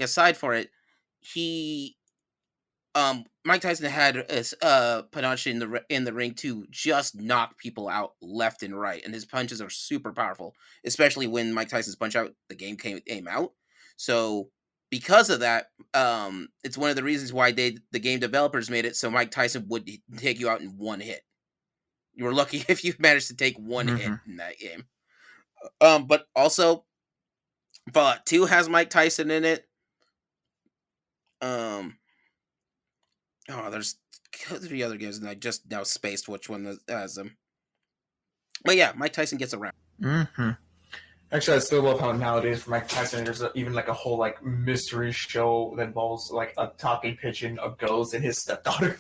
side for it, he Mike Tyson had a punch in the ring to just knock people out left and right, and his punches are super powerful, especially when Mike Tyson's Punch Out the game came out. So because of that, it's one of the reasons why the game developers made it so Mike Tyson would take you out in one hit. You were lucky if you managed to take one hit in that game. But also, Fallout 2 has Mike Tyson in it. There's 3 other games, and I just now spaced which one has them. But yeah, Mike Tyson gets around. Mm-hmm. Actually, I still love how nowadays for Mike Tyson, there's even like a whole like mystery show that involves like a talking pigeon, a ghost, and his stepdaughter.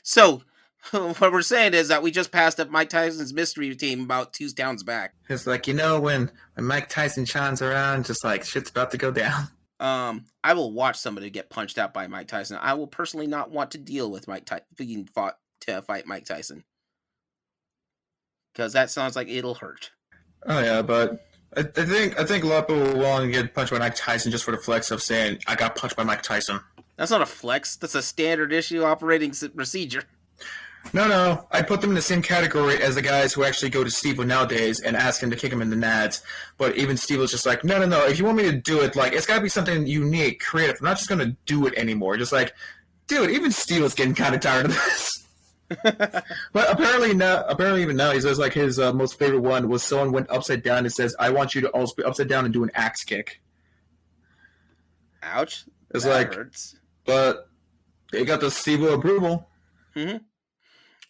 So, what we're saying is that we just passed up Mike Tyson's mystery team about 2 towns back. It's like, when Mike Tyson shines around, just like shit's about to go down. I will watch somebody get punched out by Mike Tyson. I will personally not want to deal with Mike Tyson being fought to fight Mike Tyson, because that sounds like it'll hurt. Oh yeah, but I think a lot of people will want to get punched by Mike Tyson just for the flex of saying I got punched by Mike Tyson. That's not a flex. That's a standard issue operating procedure. No. I put them in the same category as the guys who actually go to Steve-O nowadays and ask him to kick him in the nads. But even Steve-O's just like, no. If you want me to do it, like, it's got to be something unique, creative. I'm not just going to do it anymore. Just like, dude, even Steve-O's getting kind of tired of this. But apparently even now, he says, like, his most favorite one was someone went upside down and says, I want you to also be upside down and do an axe kick. Ouch. It's that like, hurts. But they got the Steve-O approval. Mm-hmm.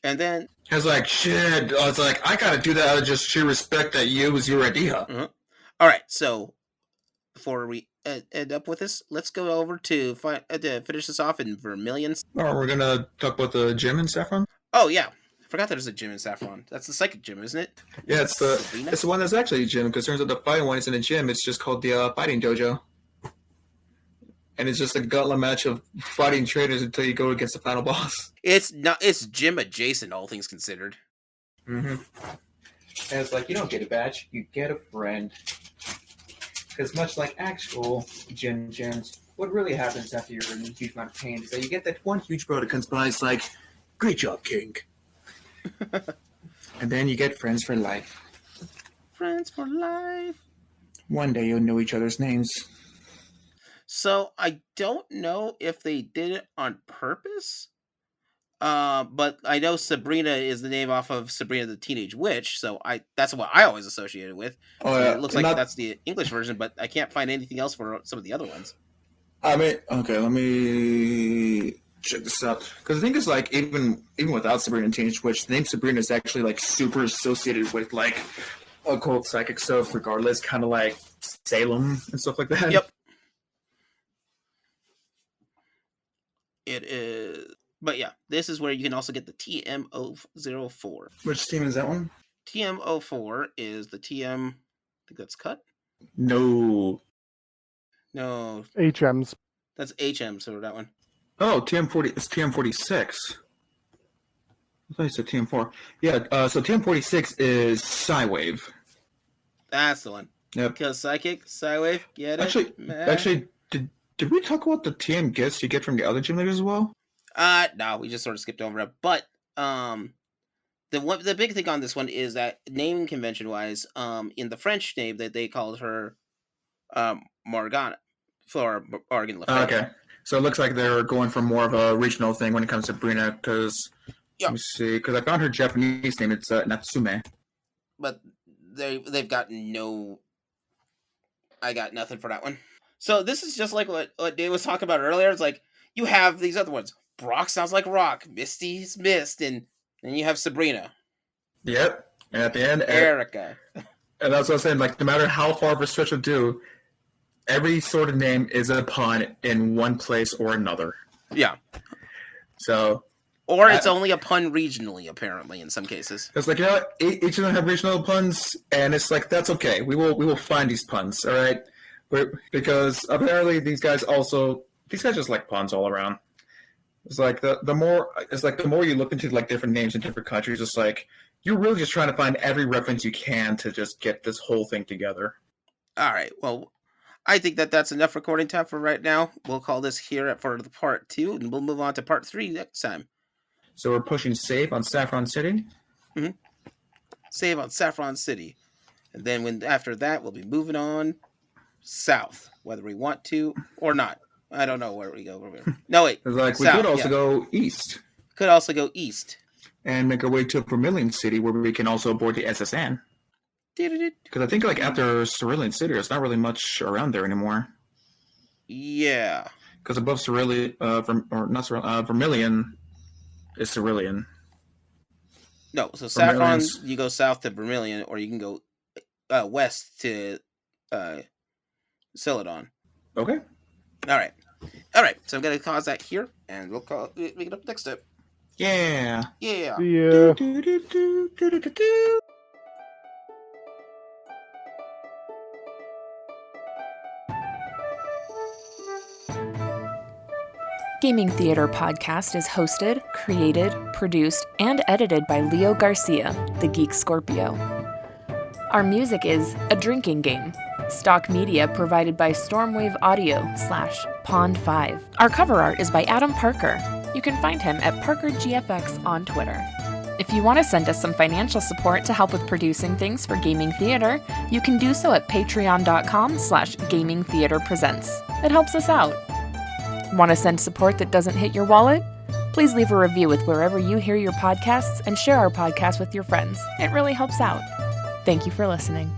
And then it's like, shit. It's like, I gotta do that out of just sheer respect that it was your idea. Mm-hmm. All right, so before we end up with this, let's go over to finish this off in Vermilion. Oh, we're gonna talk about the gym in Saffron? Oh, yeah. I forgot there's a gym in Saffron. That's the psychic gym, isn't it? Yeah, it's the one that's actually a gym, because turns out the fighting one isn't a gym. It's just called the fighting dojo. And it's just a gauntlet match of fighting trainers until you go against the final boss. It's gym adjacent, all things considered. Mm-hmm. And it's like, you don't get a badge, you get a friend. Because much like actual gyms, what really happens after you're in a huge amount of pain is that you get that one huge bro that comes by, it's like, great job, King. And then you get friends for life. Friends for life. One day you'll know each other's names. So I don't know if they did it on purpose, but I know Sabrina is the name off of Sabrina the Teenage Witch, so that's what I always associated with. Oh, yeah. It looks like that's the English version, but I can't find anything else for some of the other ones. I mean, okay, let me check this out. Because the thing is, like, even without Sabrina the Teenage Witch, the name Sabrina is actually, like, super associated with, like, occult psychic stuff, regardless, kind of like Salem and stuff like that. Yep. It is, but yeah, this is where you can also get the TM-04. Which team is that one? TM-04 is the TM, I think that's cut? No. HMs. That's HM, so that one. Oh, TM40, it's TM46. I thought you said TM4. Yeah, so TM46 is Psywave. That's the one. Yep. Because Psychic, Psywave, get it? Actually, did we talk about the TM gifts you get from the other gym leaders as well? No, we just sort of skipped over it. But the big thing on this one is that naming convention wise, in the French name that they called her Morgana for Morgan Le Fay. Okay. So it looks like they're going for more of a regional thing when it comes to Brina, because let me see, because I found her Japanese name, it's Natsume. But they've got no. I got nothing for that one. So this is just like what Dave was talking about earlier. It's like you have these other ones. Brock sounds like Rock. Misty's Mist, and then you have Sabrina. Yep. And at the end, Erica. And that's what I'm saying. Like, no matter how far of a stretch of do, every sort of name is a pun in one place or another. Yeah. So. Or it's only a pun regionally, apparently, in some cases. It's like, you know, each of them have regional puns, and it's like, that's okay. We will find these puns, all right? Because apparently these guys just like puns all around. It's like the more you look into like different names in different countries, it's like you're really just trying to find every reference you can to just get this whole thing together. All right. Well, I think that's enough recording time for right now. We'll call this here for the part 2, and we'll move on to part 3 next time. So we're pushing save on Saffron City? Mm-hmm. Save on Saffron City. And then after that, we'll be moving on south, whether we want to or not. I don't know where we go. No, wait. It's like, south, we could also go east. Could also go east. And make our way to Vermilion City, where we can also board the SSN. Because I think like after Cerulean City, there's not really much around there anymore. Yeah. Because above Vermilion is Cerulean. No, so Saffron, you go south to Vermilion, or you can go west to Celadon. Okay. All right. So I'm gonna pause that here, and we'll pick it up next time. Yeah. Yeah. Yeah. Gaming Theater Podcast is hosted, created, produced, and edited by Leo Garcia, the Geek Scorpio. Our music is A Drinking Game. Stock media provided by Stormwave Audio /Pond5. Our cover art is by Adam Parker. You can find him at ParkerGFX on Twitter. If you want to send us some financial support to help with producing things for Gaming Theater, you can do so at patreon.com/gamingtheaterpresents. It helps us out. Want to send support that doesn't hit your wallet? Please leave a review with wherever you hear your podcasts and share our podcast with your friends. It really helps out. Thank you for listening.